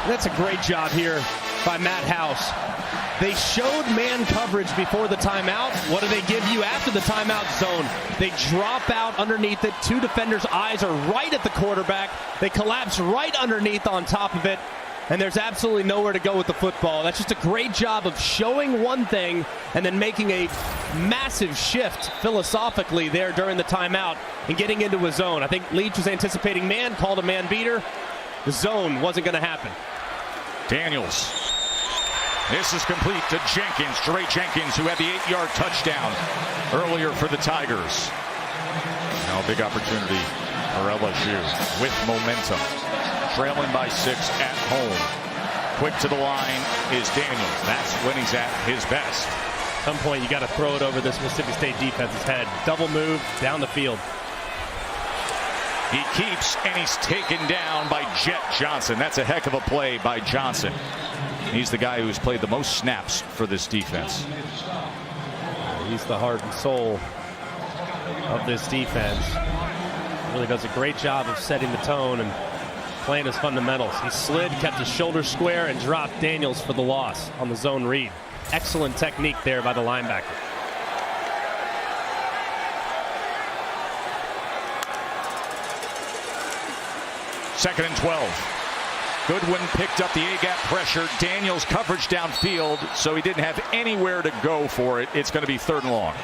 That's a great job here by Matt House. They showed man coverage before the timeout. What do they give you after the timeout? Zone. They drop out underneath it. 2 defenders' eyes are right at the quarterback. They collapse right underneath on top of it. And there's absolutely nowhere to go with the football. That's just a great job of showing one thing and then making a massive shift philosophically there during the timeout and getting into a zone. I think Leach was anticipating man, called a man beater. The zone wasn't going to happen. Daniels. This is complete to Jenkins, Dre Jenkins, who had the 8-yard touchdown earlier for the Tigers. Now a big opportunity for LSU with momentum. Trailing by 6 at home. Quick to the line is Daniels. That's when he's at his best. At some point, you got to throw it over this Mississippi State defense's head. Double move down the field. He keeps, and he's taken down by Jet Johnson. That's a heck of a play by Johnson. He's the guy who's played the most snaps for this defense. He's the heart and soul of this defense. Really does a great job of setting the tone and playing his fundamentals. He slid, kept his shoulders square, and dropped Daniels for the loss on the zone read. Excellent technique there by the linebacker. Second and 12. Goodwin picked up the A-gap pressure. Daniels coverage downfield, so he didn't have anywhere to go for it. It's going to be 3rd and long.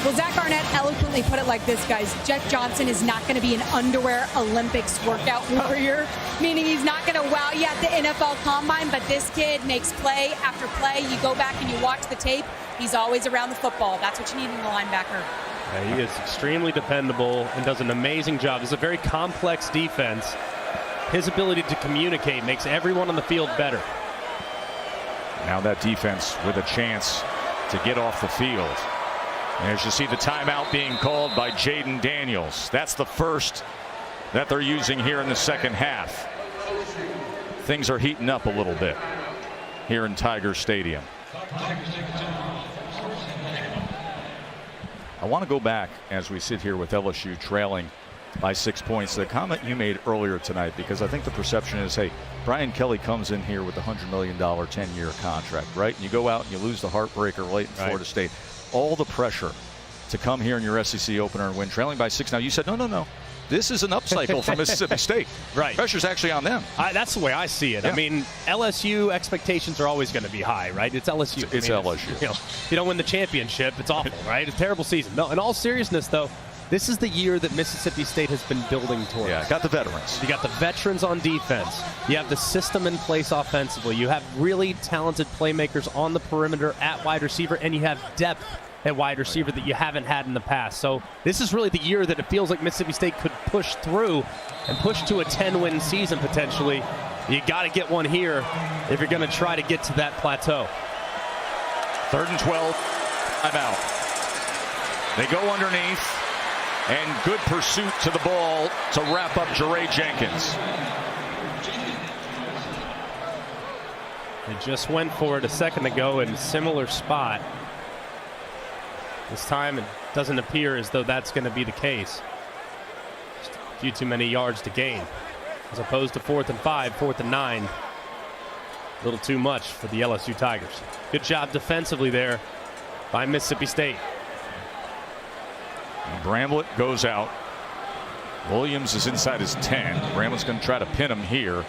Well, Zach Arnett eloquently put it like this, guys. Jet Johnson is not going to be an underwear Olympics workout warrior, meaning he's not going to wow you at the NFL Combine, but this kid makes play after play. You go back and you watch the tape, he's always around the football. That's what you need in a linebacker. Yeah, he is extremely dependable and does an amazing job. It's a very complex defense. His ability to communicate makes everyone on the field better. Now that defense with a chance to get off the field. And as you see the timeout being called by Jaden Daniels. That's the first that they're using here in the second half. Things are heating up a little bit here in Tiger Stadium. I want to go back as we sit here with LSU trailing by 6 points. The comment you made earlier tonight, because I think the perception is, hey, Brian Kelly comes in here with a $100 million 10-year contract, right? And you go out and you lose the heartbreaker late in Florida State. All the pressure to come here in your SEC opener and win, trailing by 6. Now, you said, no. This is an upcycle for Mississippi State. Right. Pressure's actually on them. That's the way I see it. Yeah. I mean, LSU expectations are always going to be high, right? It's LSU. It's LSU. If you don't win the championship, it's awful, right? It's a terrible season. No, in all seriousness, though, this is the year that Mississippi State has been building towards. Yeah, got the veterans. You got the veterans on defense. You have the system in place offensively. You have really talented playmakers on the perimeter at wide receiver, and you have depth at wide receiver that you haven't had in the past. So this is really the year that it feels like Mississippi State could push through and push to a 10-win season potentially. You got to get one here if you're going to try to get to that plateau. 3rd and 12. Timeout. They go underneath, and good pursuit to the ball to wrap up Jeray Jenkins. They just went for it a second ago in a similar spot. This time it doesn't appear as though that's going to be the case. Just a few too many yards to gain. As opposed to 4th and 5, 4th and 9. A little too much for the LSU Tigers. Good job defensively there by Mississippi State. And Bramlett goes out. Williams is inside his 10. Bramlett's going to try to pin him here.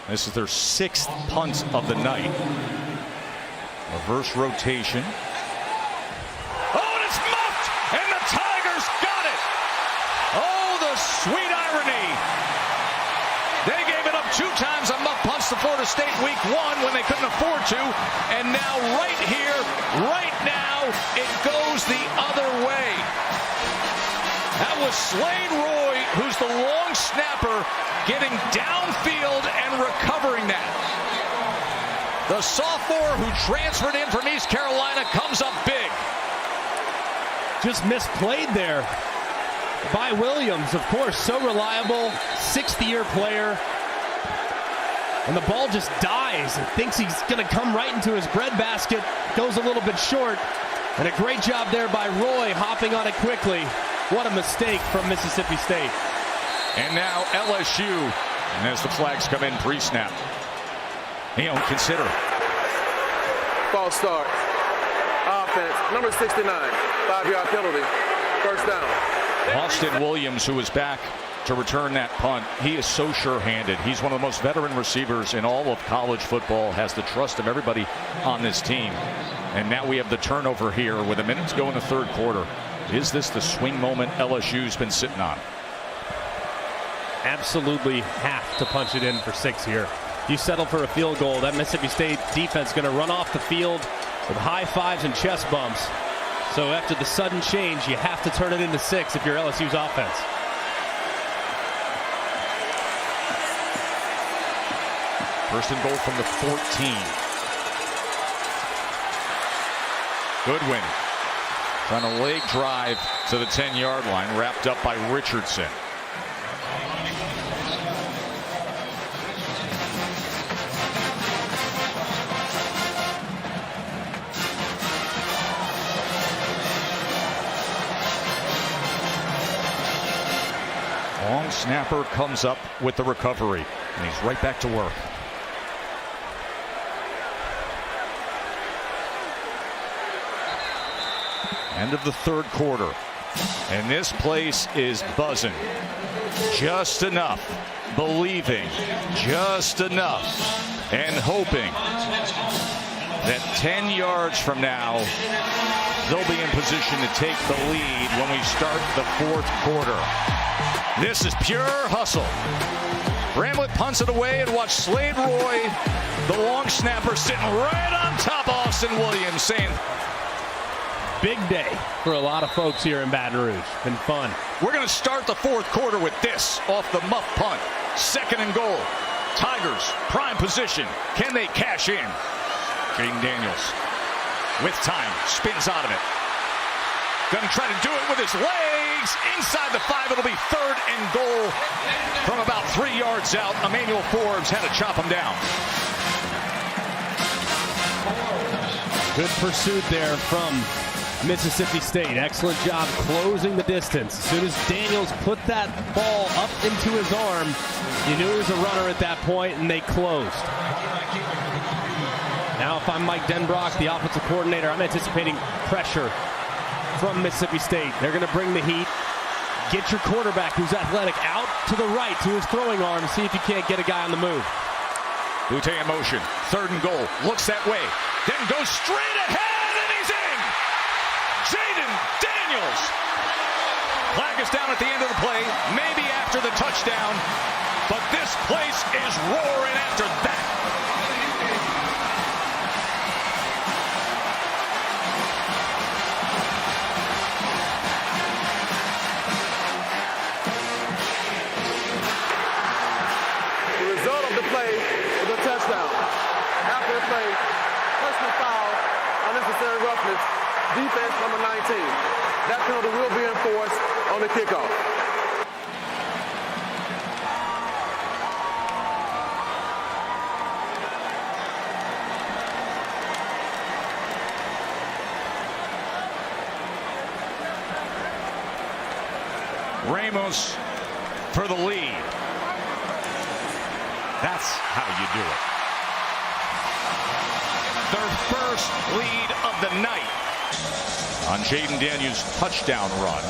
This is their 6th punt of the night. Reverse rotation. Oh, and it's muffed! And the Tigers got it! Oh, the sweet irony. They gave it up 2 times on muff punts to Florida State week 1 when they couldn't afford to. And now right here, right now, it goes the other way. That was Slade Roy, who's the long snapper, getting downfield and recovering that. The sophomore who transferred in from East Carolina comes up big. Just misplayed there by Williams, of course, so reliable, 6th-year player. And the ball just dies and thinks he's going to come right into his breadbasket. Goes a little bit short. And a great job there by Roy, hopping on it quickly. What a mistake from Mississippi State. And now LSU, and as the flags come in pre-snap, you don't consider. False start. Offense, number 69, 5-yard penalty, 1st down. Austin Williams, who is back to return that punt, he is so sure-handed. He's one of the most veteran receivers in all of college football, has the trust of everybody on this team. And now we have the turnover here with a minute to go in the 3rd quarter. Is this the swing moment LSU's been sitting on? Absolutely have to punch it in for 6 here. You settle for a field goal, that Mississippi State defense going to run off the field with high fives and chest bumps. So after the sudden change, you have to turn it into 6 if you're LSU's offense. First and goal from the 14. Goodwin trying to leg drive to the 10-yard line, wrapped up by Richardson. Long snapper comes up with the recovery, and he's right back to work. End of the 3rd quarter, and this place is buzzing. Just enough, believing, just enough, and hoping that 10 yards from now, they'll be in position to take the lead when we start the 4th quarter. This is pure hustle. Bramlett punts it away, and watch Slade Roy, the long snapper, sitting right on top of Austin Williams, saying, big day for a lot of folks here in Baton Rouge. Been fun. We're going to start the 4th quarter with this off the muff punt. 2nd and goal. Tigers, prime position. Can they cash in? Jaden Daniels with time, spins out of it. Going to try to do it with his legs. Inside the 5, it'll be 3rd and goal from about 3 yards out. Emmanuel Forbes had to chop him down. Good pursuit there from Mississippi State. Excellent job closing the distance. As soon as Daniels put that ball up into his arm, you knew he was a runner at that point, and they closed. Now if I'm Mike Denbrock, the offensive coordinator, I'm anticipating pressure from Mississippi State. They're going to bring the heat. Get your quarterback, who's athletic, out to the right to his throwing arm. See if you can't get a guy on the move. Butte in motion. 3rd and goal. Looks that way. Then goes straight ahead, and he's in. Jaden Daniels. Flag is down at the end of the play, maybe after the touchdown, but this place is roaring after that. the play was a touchdown. After the play, personal foul, unnecessary roughness, defense number 19. That penalty will be enforced on the kickoff. Ramos for the lead. That's how you do it. Their first lead of the night on Jaden Daniels' touchdown run.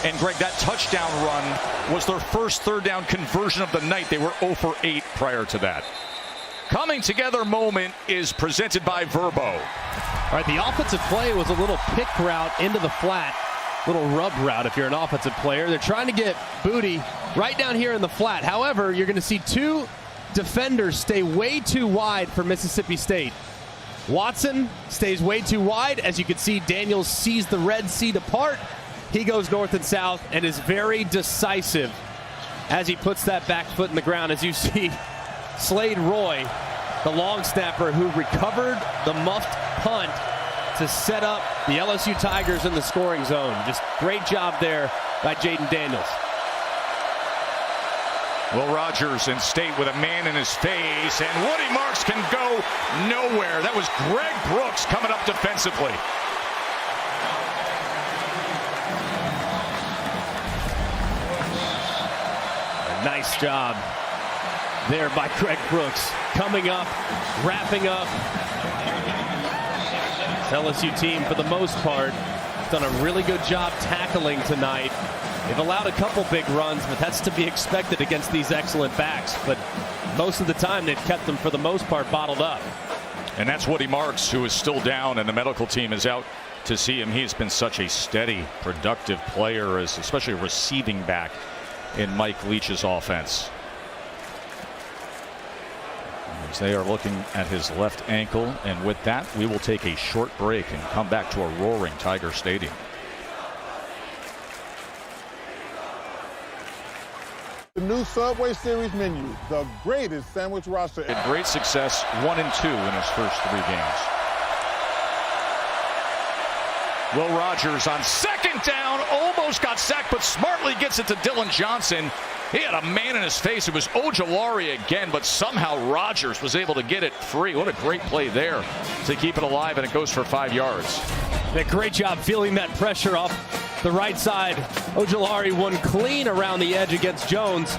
And Greg, that touchdown run was their first third down conversion of the night. They were 0 for 8 prior to that. Coming together moment is presented by Verbo. All right, the offensive play was a little pick route into the flat. Little rub route if you're an offensive player. They're trying to get Booty right down here in the flat. However, you're going to see two defenders stay way too wide for Mississippi State. Watson stays way too wide. As you can see, Daniels sees the Red Sea depart. He goes north and south and is very decisive as he puts that back foot in the ground. As you see, Slade Roy, the long snapper who recovered the muffed punt to set up the LSU Tigers in the scoring zone. Just great job there by Jaden Daniels. Will Rogers in State with a man in his face, and Woody Marks can go nowhere. That was Greg Brooks coming up defensively. A nice job there by Greg Brooks. Coming up, wrapping up. LSU team, for the most part, has done a really good job tackling tonight. They've allowed a couple big runs, but that's to be expected against these excellent backs. But most of the time, they've kept them, for the most part, bottled up. And that's Woody Marks, who is still down, and the medical team is out to see him. He's been such a steady, productive player, as especially a receiving back in Mike Leach's offense. They are looking at his left ankle, and with that, we will take a short break and come back to a roaring Tiger Stadium. The new Subway Series menu, the greatest sandwich roster. Had great success, 1-2 in his first 3 games. Will Rogers on second down, almost got sacked, but smartly gets it to Dylan Johnson. He had a man in his face. It was Ojulari again, but somehow Rogers was able to get it free. What a great play there to keep it alive, and it goes for 5 yards. A great job feeling that pressure off the right side. Ojulari won clean around the edge against Jones,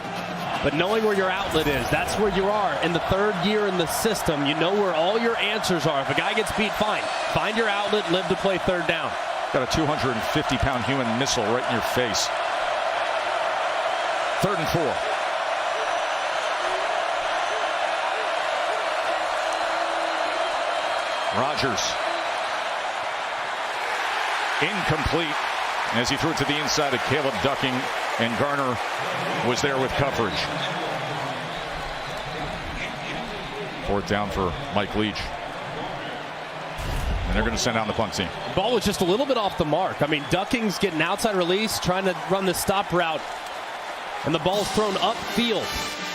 but knowing where your outlet is, that's where you are. In the third year in the system, you know where all your answers are. If a guy gets beat, fine. Find your outlet, live to play third down. Got a 250-pound human missile right in your face. 3rd and 4. Rogers. Incomplete as he threw it to the inside of Caleb Ducking, and Garner was there with coverage. 4th down for Mike Leach. And they're going to send down the punt team. Ball was just a little bit off the mark. I mean, Ducking's getting outside release, trying to run the stop route, and the ball's thrown upfield.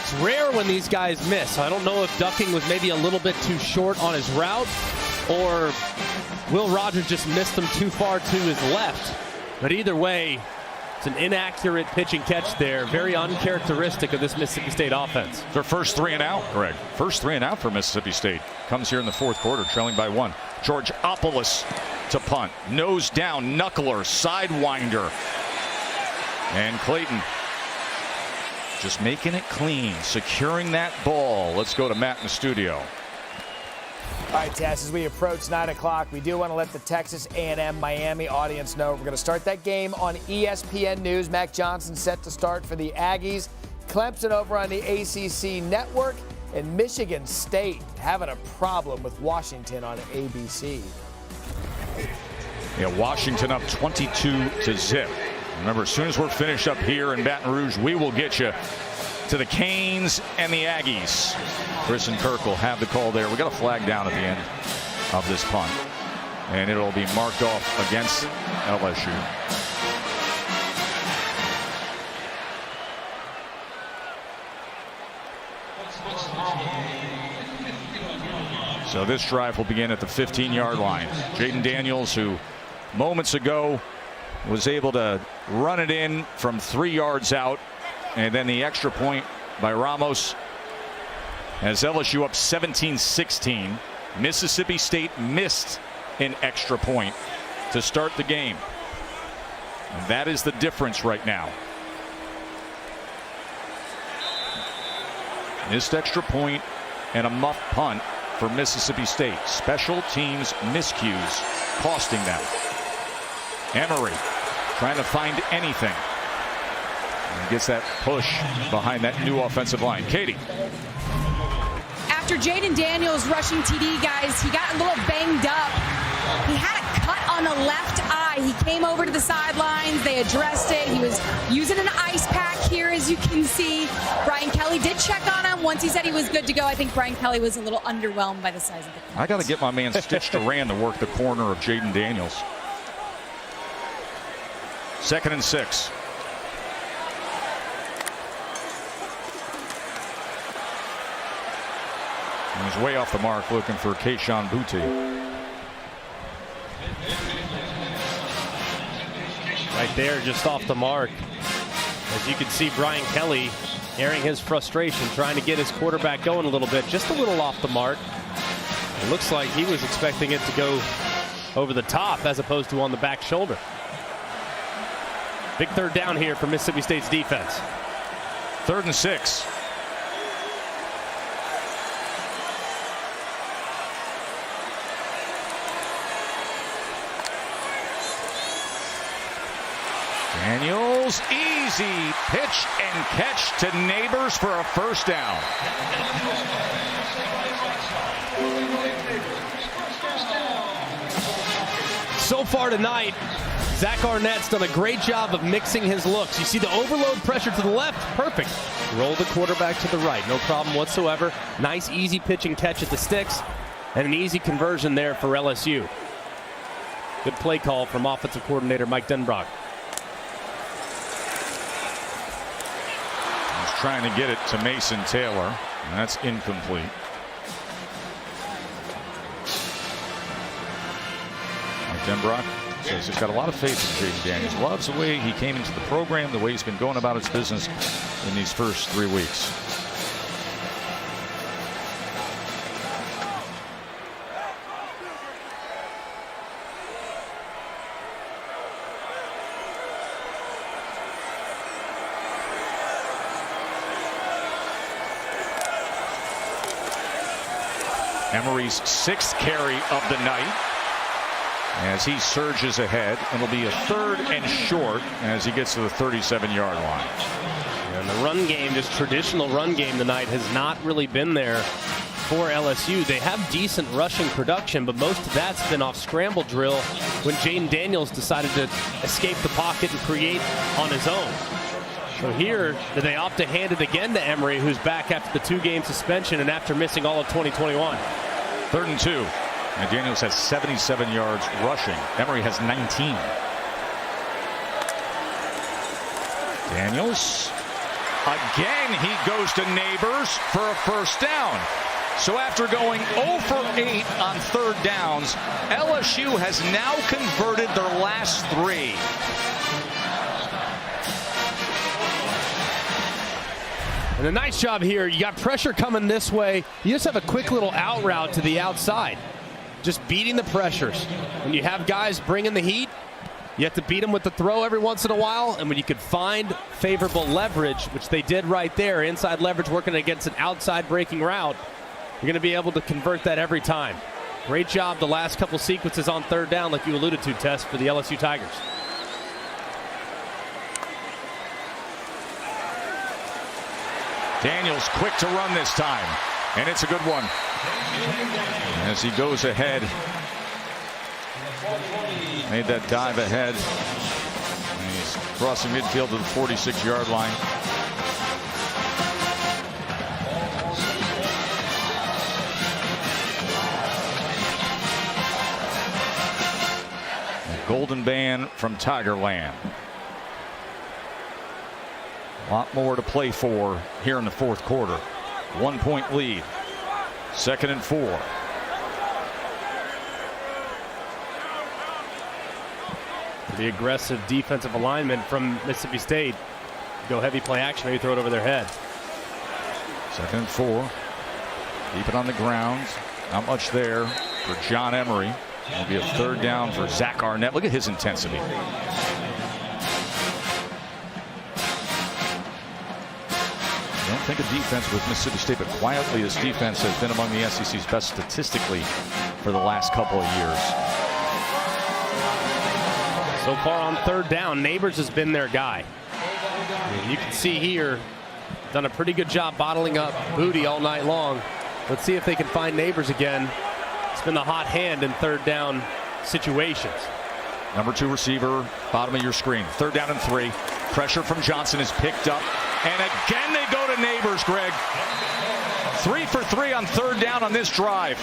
It's rare when these guys miss. I don't know if Ducking was maybe a little bit too short on his route, or Will Rogers just missed him too far to his left. But either way, it's an inaccurate pitch and catch there. Very uncharacteristic of this Mississippi State offense. Their first 3 and out, Greg. First 3 and out for Mississippi State. Comes here in the 4th quarter, trailing by 1. George Opolis to punt. Nose down, knuckler, sidewinder. And Clayton just making it clean, securing that ball. Let's go to Matt in the studio. All right, Tess, as we approach 9 o'clock, we do want to let the Texas A&M Miami audience know we're going to start that game on ESPN News. Mac Johnson set to start for the Aggies. Clemson over on the ACC Network, and Michigan State having a problem with Washington on ABC. Yeah, Washington up 22-0. Remember, as soon as we're finished up here in Baton Rouge, we will get you to the Canes and the Aggies. Chris and Kirk will have the call there. We got a flag down at the end of this punt, and it'll be marked off against LSU. So this drive will begin at the 15-yard line. Jaden Daniels, who moments ago was able to run it in from 3 yards out, and then the extra point by Ramos has LSU up 17-16. Mississippi State missed an extra point to start the game. And that is the difference right now. Missed extra point and a muff punt for Mississippi State. Special teams miscues costing them. Emery trying to find anything. And gets that push behind that new offensive line. Katie. After Jaden Daniels rushing TD, guys, he got a little banged up. He had a cut on the left eye. He came over to the sidelines. They addressed it. He was using an ice pack here, as you can see. Brian Kelly did check on him. Once he said he was good to go, I think Brian Kelly was a little underwhelmed by the size of the cut. I got to get my man Stitch Duran to work the corner of Jaden Daniels. 2nd and 6. And he's way off the mark, looking for Keyshawn Booty. Right there, just off the mark. As you can see, Brian Kelly airing his frustration, trying to get his quarterback going a little bit, just a little off the mark. It looks like he was expecting it to go over the top as opposed to on the back shoulder. Big 3rd down here for Mississippi State's defense. 3rd and 6. Daniels, easy pitch and catch to Neighbors for a 1st down. So far tonight, Zach Arnett's done a great job of mixing his looks. You see the overload pressure to the left, perfect. Roll the quarterback to the right, no problem whatsoever. Nice easy pitch and catch at the sticks, and an easy conversion there for LSU. Good play call from offensive coordinator Mike Denbrock. Trying to get it to Mason Taylor, and that's incomplete. Mike Denbrock says he's got a lot of faith in Jaden Daniels. Loves the way he came into the program, the way he's been going about his business in these first 3 weeks. Emery's 6th carry of the night as he surges ahead. It'll be a 3rd and short as he gets to the 37-yard line. And the run game, just traditional run game tonight, has not really been there for LSU. They have decent rushing production, but most of that's been off scramble drill when Jaden Daniels decided to escape the pocket and create on his own. So here, they opt to hand it again to Emery, who's back after the 2-game suspension and after missing all of 2021. 3rd and 2. And Daniels has 77 yards rushing. Emery has 19. Daniels. Again, he goes to Neighbors for a 1st down. So after going 0 for 8 on 3rd downs, LSU has now converted their last 3. And a nice job here. You got pressure coming this way. You just have a quick little out route to the outside. Just beating the pressures. When you have guys bringing the heat, you have to beat them with the throw every once in a while. And when you can find favorable leverage, which they did right there, inside leverage working against an outside breaking route, you're going to be able to convert that every time. Great job the last couple sequences on 3rd down, like you alluded to, Tess, for the LSU Tigers. Daniels quick to run this time, and it's a good one. As he goes ahead, made that dive ahead. And he's crossing midfield to the 46-yard line. A golden band from Tigerland. A lot more to play for here in the 4th quarter. 1-point lead. 2nd and 4. The aggressive defensive alignment from Mississippi State. Go heavy play action, or you throw it over their head. 2nd and 4. Keep it on the ground. Not much there for John Emery. It'll be a 3rd down for Zach Arnett. Look at his intensity. I don't think a defense with Mississippi State, but quietly this defense has been among the SEC's best statistically for the last couple of years. So far on 3rd down, Neighbors has been their guy. You can see here, done a pretty good job bottling up Booty all night long. Let's see if they can find Neighbors again. It's been the hot hand in 3rd down situations. Number 2 receiver, bottom of your screen. 3rd down and 3. Pressure from Johnson is picked up. And again they go to Neighbors, Greg. 3 for 3 on 3rd down on this drive.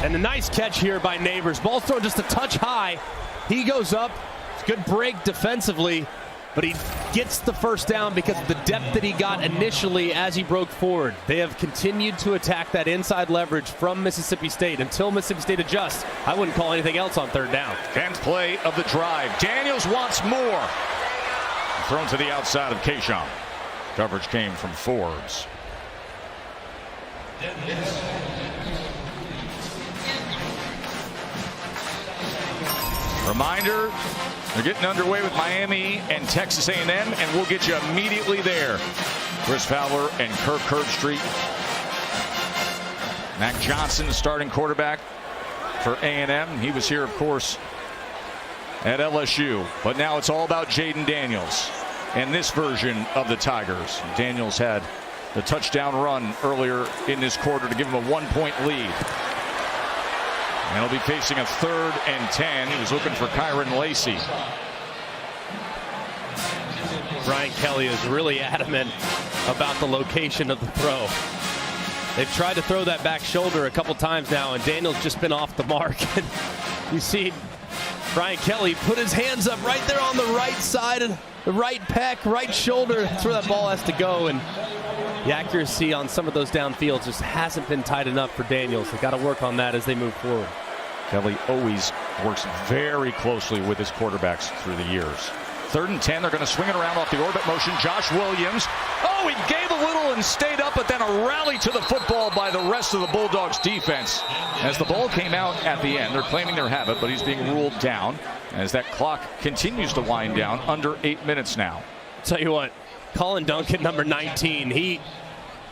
And a nice catch here by Neighbors. Ball's thrown just a touch high. He goes up. It's a good break defensively, but he gets the 1st down because of the depth that he got initially as he broke forward. They have continued to attack that inside leverage from Mississippi State until Mississippi State adjusts. I wouldn't call anything else on 3rd down. 10th play of the drive. Daniels wants more. Thrown to the outside of Keyshawn. Coverage came from Forbes. Reminder, they're getting underway with Miami and Texas A&M, and we'll get you immediately there. Chris Fowler and Kirk Herbstreit. Mac Johnson, starting quarterback for A&M. He was here, of course, at LSU. But now it's all about Jaden Daniels and this version of the Tigers. Daniels had the touchdown run earlier in this quarter to give him a 1-point lead. And he'll be facing a 3rd and 10. He was looking for Kyron Lacey. Brian Kelly is really adamant about the location of the throw. They've tried to throw that back shoulder a couple times now, and Daniel's just been off the mark. You see Brian Kelly put his hands up right there on the right side, of the right pec, right shoulder. That's where that ball has to go, and the accuracy on some of those downfields just hasn't been tight enough for Daniels. They've got to work on that as they move forward. Kelly always works very closely with his quarterbacks through the years. 3rd and 10. They're going to swing it around off the orbit motion. Josh Williams. Oh, he gave a little and stayed up, but then a rally to the football by the rest of the Bulldogs defense. As the ball came out at the end, they're claiming their habit, but he's being ruled down as that clock continues to wind down. Under 8 minutes now. Tell you what, Colin Duncan, number 19, he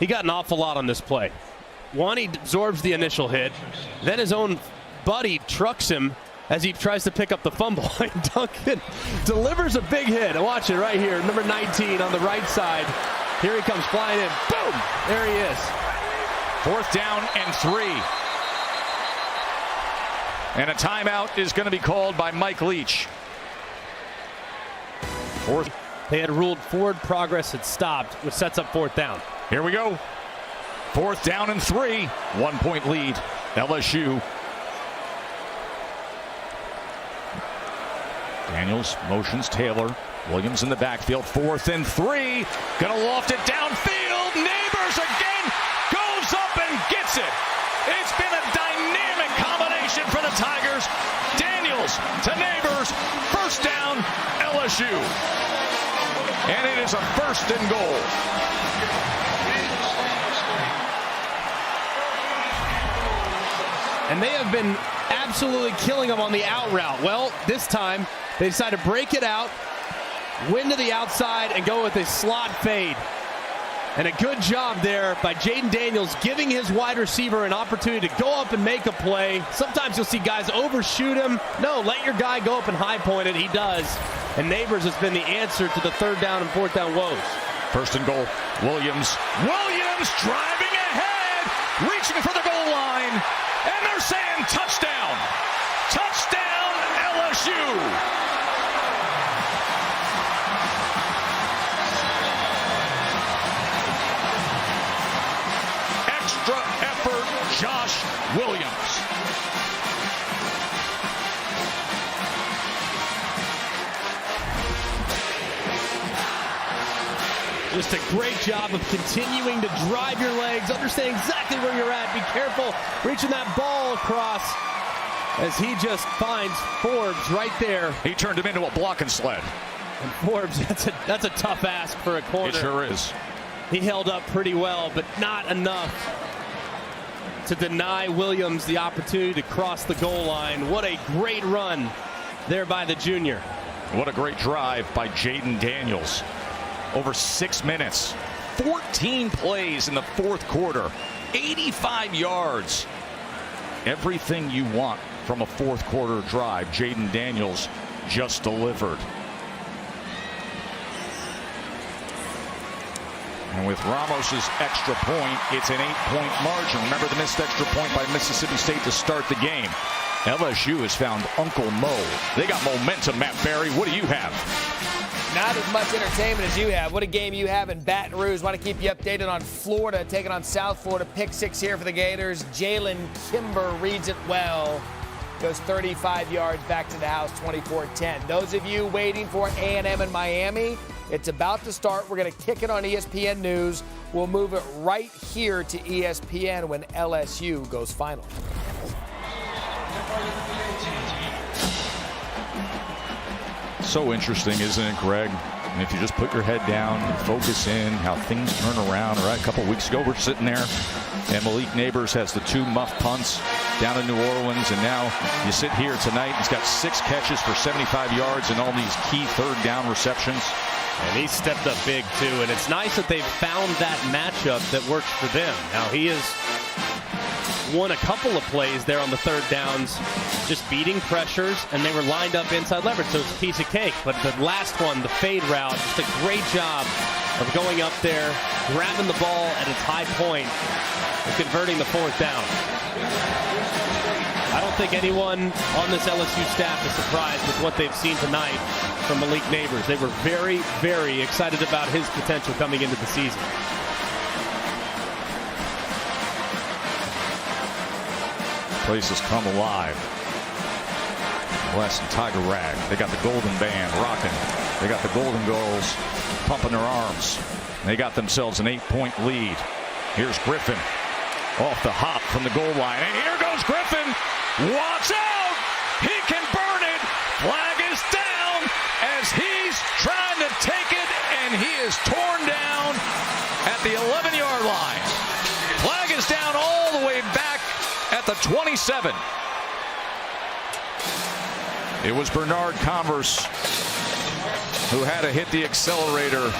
got an awful lot on this play. One, he absorbs the initial hit. Then his own buddy trucks him as he tries to pick up the fumble. Duncan delivers a big hit. Watch it right here. Number 19 on the right side. Here he comes flying in. Boom! There he is. 4th down and 3. And a timeout is going to be called by Mike Leach. They had ruled forward progress had stopped, which sets up 4th down. Here we go. 4th down and 3. 1-point lead. LSU. Daniels motions Taylor. Williams in the backfield. 4th and 3. Gonna loft it downfield. Neighbors again goes up and gets it. It's been a dynamic combination for the Tigers. Daniels to Neighbors. 1st down, LSU. And it is a 1st and goal. And they have been absolutely killing them on the out route. Well, this time they decide to break it out, win to the outside, and go with a slot fade. And a good job there by Jaden Daniels, giving his wide receiver an opportunity to go up and make a play. Sometimes you'll see guys overshoot him. No, let your guy go up and high point it. He does. And Neighbors has been the answer to the 3rd down and 4th down woes. 1st and goal. Williams driving ahead, reaching for the goal line. And they're saying touchdown. Touchdown, LSU. Extra keeper, Josh Williams. Just a great job of continuing to drive your legs, understand exactly where you're at, be careful reaching that ball across as he just finds Forbes right there. He turned him into a blocking sled. And Forbes, that's a tough ask for a corner. It sure is. He held up pretty well, but not enough to deny Williams the opportunity to cross the goal line. What a great run there by the junior. What a great drive by Jaden Daniels. Over 6 minutes, 14 plays in the fourth quarter, 85 yards. Everything you want from a fourth quarter drive, Jaden Daniels just delivered. And with Ramos's extra point, it's an 8-point margin. Remember the missed extra point by Mississippi State to start the game. LSU has found Uncle Mo. They got momentum, Matt Barry. What do you have? Not as much entertainment as you have. What a game you have in Baton Rouge. Want to keep you updated on Florida, taking on South Florida. Pick 6 here for the Gators. Jalen Kimber reads it well. Goes 35 yards back to the house, 24-10. Those of you waiting for A&M in Miami, it's about to start. We're going to kick it on ESPN News. We'll move it right here to ESPN when LSU goes final. So interesting, isn't it, Greg? And if you just put your head down and focus in how things turn around. Right, a couple weeks ago, we're sitting there, and Malik Neighbors has the 2 muff punts down in New Orleans, and now you sit here tonight. He's got 6 catches for 75 yards and all these key third down receptions. And he stepped up big, too. And it's nice that they've found that matchup that works for them. Now, he has won a couple of plays there on the third downs, just beating pressures, and they were lined up inside leverage, so it's a piece of cake. But the last one, the fade route, just a great job of going up there, grabbing the ball at its high point, and converting the fourth down. I don't think anyone on this LSU staff is surprised with what they've seen tonight from Malik Neighbors. They were very, very excited about his potential coming into the season. Place has come alive. West and Tiger Rag. They got the Golden Band rocking. They got the Golden Girls pumping their arms. They got themselves an 8-point lead. Here's Griffin off the hop from the goal line. And here goes Griffin. Watch out! He can burn it. Flag is down as he's trying to take it, and he is torn down at the 11-yard line. Flag is down all the way back at the 27. It was Bernard Converse who had to hit the accelerator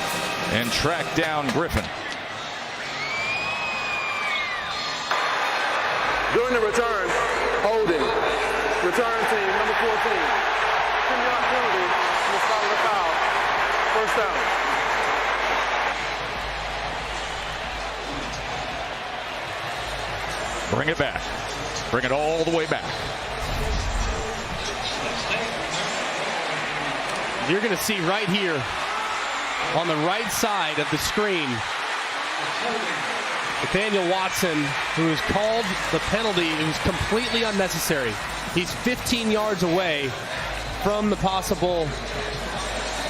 and track down Griffin. During the return, holding. Return team, number 14. 10-yard penalty on the start of the foul. First down. Bring it back. Bring it all the way back. You're going to see right here on the right side of the screen, Nathaniel Watson, who has called the penalty. It was completely unnecessary. He's 15 yards away from the possible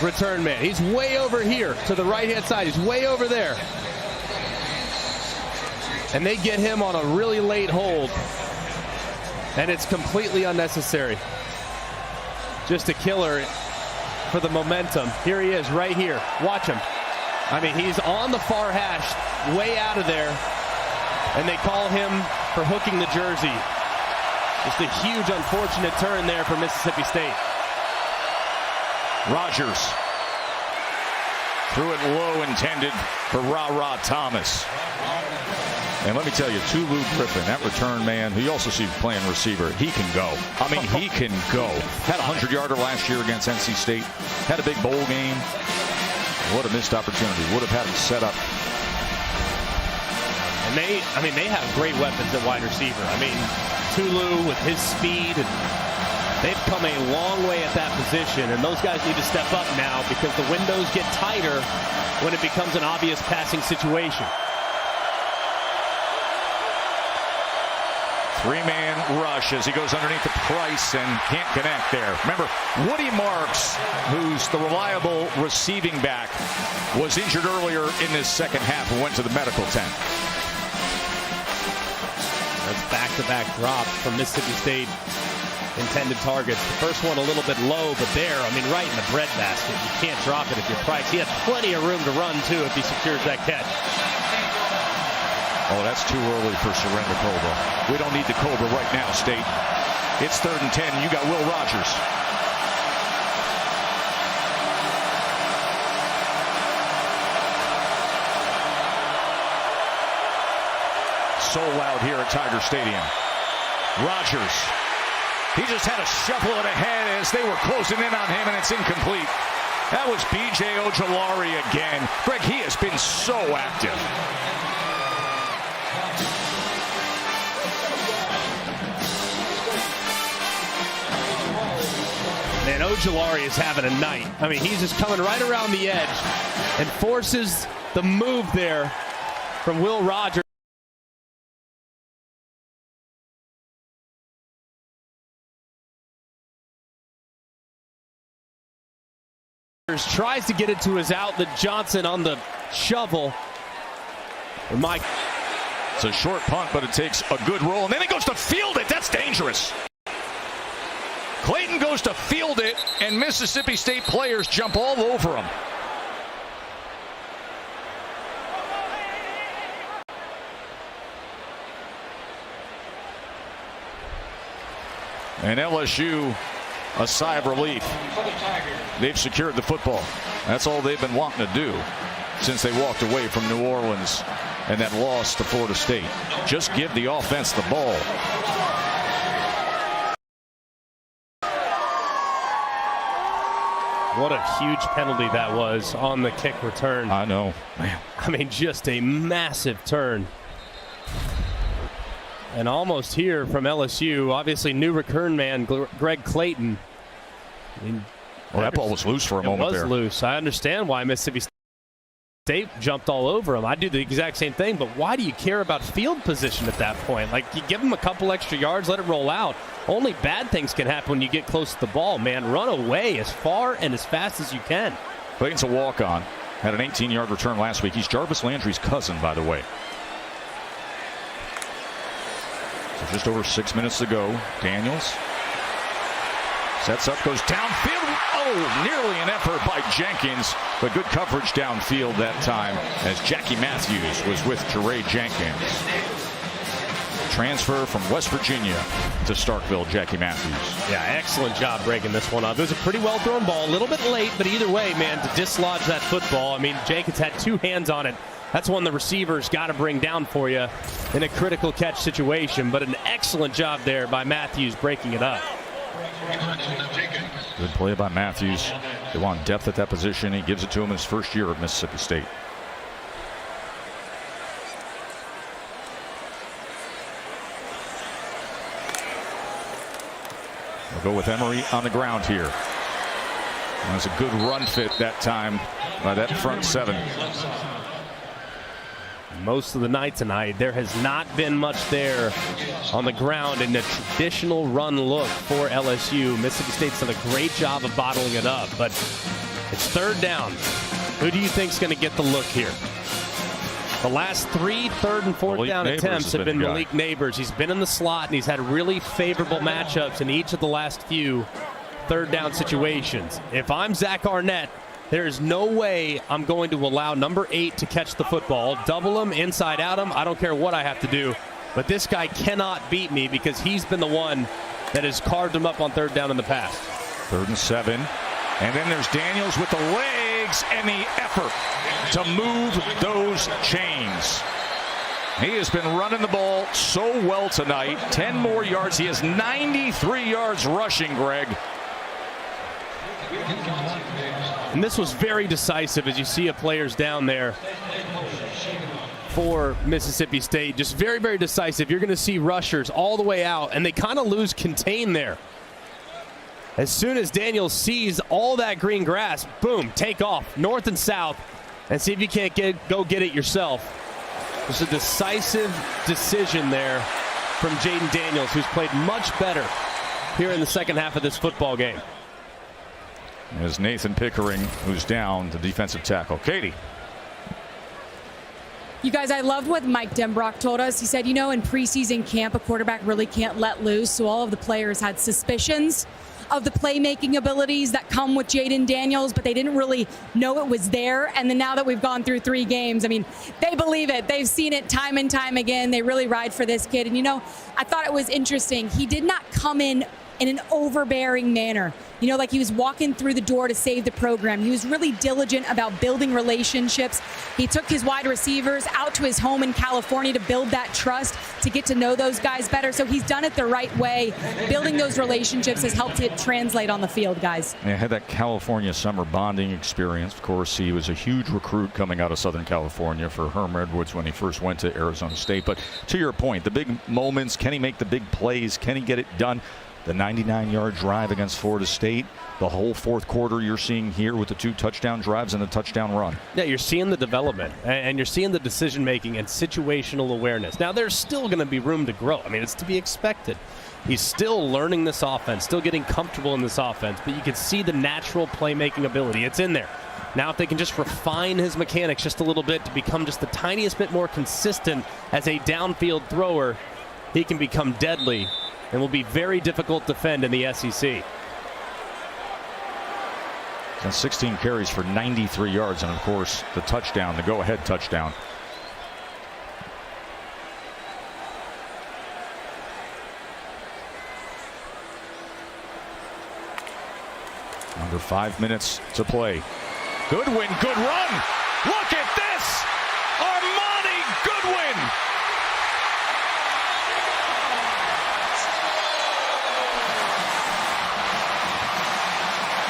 return man. He's way over here to the right-hand side. He's way over there. And they get him on a really late hold. And it's completely unnecessary. Just a killer for the momentum. Here he is right here. Watch him. I mean, he's on the far hash, way out of there. And they call him for hooking the jersey. Just a huge, unfortunate turn there for Mississippi State. Rogers threw it low, intended for Ra Thomas. And let me tell you, Tulu Griffin, that return man, who you also see playing receiver, he can go. I mean, he can go. Had a 100-yarder last year against NC State. Had a big bowl game. What a missed opportunity. Would have had him set up. And they have great weapons at wide receiver. I mean, Tulu with his speed, and they've come a long way at that position. And those guys need to step up now because the windows get tighter when it becomes an obvious passing situation. Three-man rush as he goes underneath the Price and can't connect there. Remember, Woody Marks, who's the reliable receiving back, was injured earlier in this second half and went to the medical tent. That's back-to-back drops from Mississippi State intended targets. The first one a little bit low, but there, I mean, right in the breadbasket. You can't drop it if you're Price. He had plenty of room to run, too, if he secures that catch. Oh, that's too early for surrender Cobra. We don't need the Cobra right now, State. It's 3rd and 10. You got Will Rogers. So loud here at Tiger Stadium. Rogers. He just had a shuffle it ahead as they were closing in on him, and it's incomplete. That was B.J. Ojulari again. Greg, he has been so active. Man, Ojulari is having a night. I mean, he's just coming right around the edge and forces the move there from Will Rogers. Tries to get it to his outlet. Johnson on the shovel. Mike. It's a short punt, but it takes a good roll, and then he goes to field it. That's dangerous. Clayton goes to field it, and Mississippi State players jump all over him. And LSU, a sigh of relief. They've secured the football. That's all they've been wanting to do since they walked away from New Orleans and that loss to Florida State. Just give the offense the ball. What a huge penalty that was on the kick return. I know, man. I mean, just a massive turn. And almost here from LSU, obviously new return man Greg Clayton. I mean, well, that ball was loose for a moment there. It was loose. I understand why Mississippi State jumped all over him. I do the exact same thing, but why do you care about field position at that point? Like, you give him a couple extra yards, let it roll out. Only bad things can happen when you get close to the ball, man. Run away as far and as fast as you can. Clayton's a walk-on. Had an 18-yard return last week. He's Jarvis Landry's cousin, by the way. So just over 6 minutes to go. Daniels sets up, goes downfield. Oh, nearly an effort by Jenkins, but good coverage downfield that time as Jackie Matthews was with Jeray Jenkins. Transfer from West Virginia to Starkville, Jackie Matthews. Yeah, excellent job breaking this one up. It was a pretty well thrown ball, a little bit late, but either way, man, to dislodge that football, I mean, Jenkins had two hands on it. That's one the receivers got to bring down for you in a critical catch situation, but an excellent job there by Matthews breaking it up. Good play by Matthews. They want depth at that position. He gives it to him his first year at Mississippi State. We'll go with Emery on the ground here. That's a good run fit that time by that front seven. Most of the night tonight, there has not been much there on the ground in the traditional run look for LSU. Mississippi State's done a great job of bottling it up, but it's third down. Who do you think's going to get the look here? The last three third and fourth down attempts have been Malik Neighbors. He's been in the slot, and he's had really favorable matchups in each of the last few third down situations. If I'm Zach Arnett, there is no way I'm going to allow number 8 to catch the football. Double him, inside out him. I don't care what I have to do. But this guy cannot beat me because he's been the one that has carved him up on third down in the past. 3rd and 7. And then there's Daniels with the legs and the effort to move those chains. He has been running the ball so well tonight. 10 more yards. He has 93 yards rushing, Greg. And this was very decisive as you see players down there for Mississippi State. Just very, very decisive. You're going to see rushers all the way out, and they kind of lose contain there. As soon as Daniels sees all that green grass, boom, take off north and south and see if you can't go get it yourself. It's a decisive decision there from Jaden Daniels, who's played much better here in the second half of this football game. As Nathan Pickering, who's down, the defensive tackle. Katie. You guys, I loved what Mike Denbrock told us. He said, in preseason camp, a quarterback really can't let loose. So all of the players had suspicions of the playmaking abilities that come with Jaden Daniels, but they didn't really know it was there. And then now that we've gone through 3 games, they believe it. They've seen it time and time again. They really ride for this kid. And, I thought it was interesting. He did not come in an overbearing manner. Like he was walking through the door to save the program. He was really diligent about building relationships. He took his wide receivers out to his home in California to build that trust, to get to know those guys better. So he's done it the right way. Building those relationships has helped it translate on the field, guys. Yeah, had that California summer bonding experience. Of course, he was a huge recruit coming out of Southern California for Herm Edwards when he first went to Arizona State. But to your point, the big moments, can he make the big plays? Can he get it done? The 99-yard drive against Florida State, the whole fourth quarter you're seeing here with the 2 touchdown drives and the touchdown run. Yeah, you're seeing the development, and you're seeing the decision-making and situational awareness. Now, there's still going to be room to grow. It's to be expected. He's still learning this offense, still getting comfortable in this offense, but you can see the natural playmaking ability. It's in there. Now, if they can just refine his mechanics just a little bit to become just the tiniest bit more consistent as a downfield thrower, he can become deadly and will be very difficult to defend in the SEC. And 16 carries for 93 yards, and of course the touchdown, the go-ahead touchdown. Under 5 minutes to play. Goodwin, good run. Look at this. Armani Goodwin.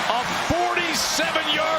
A 47-yard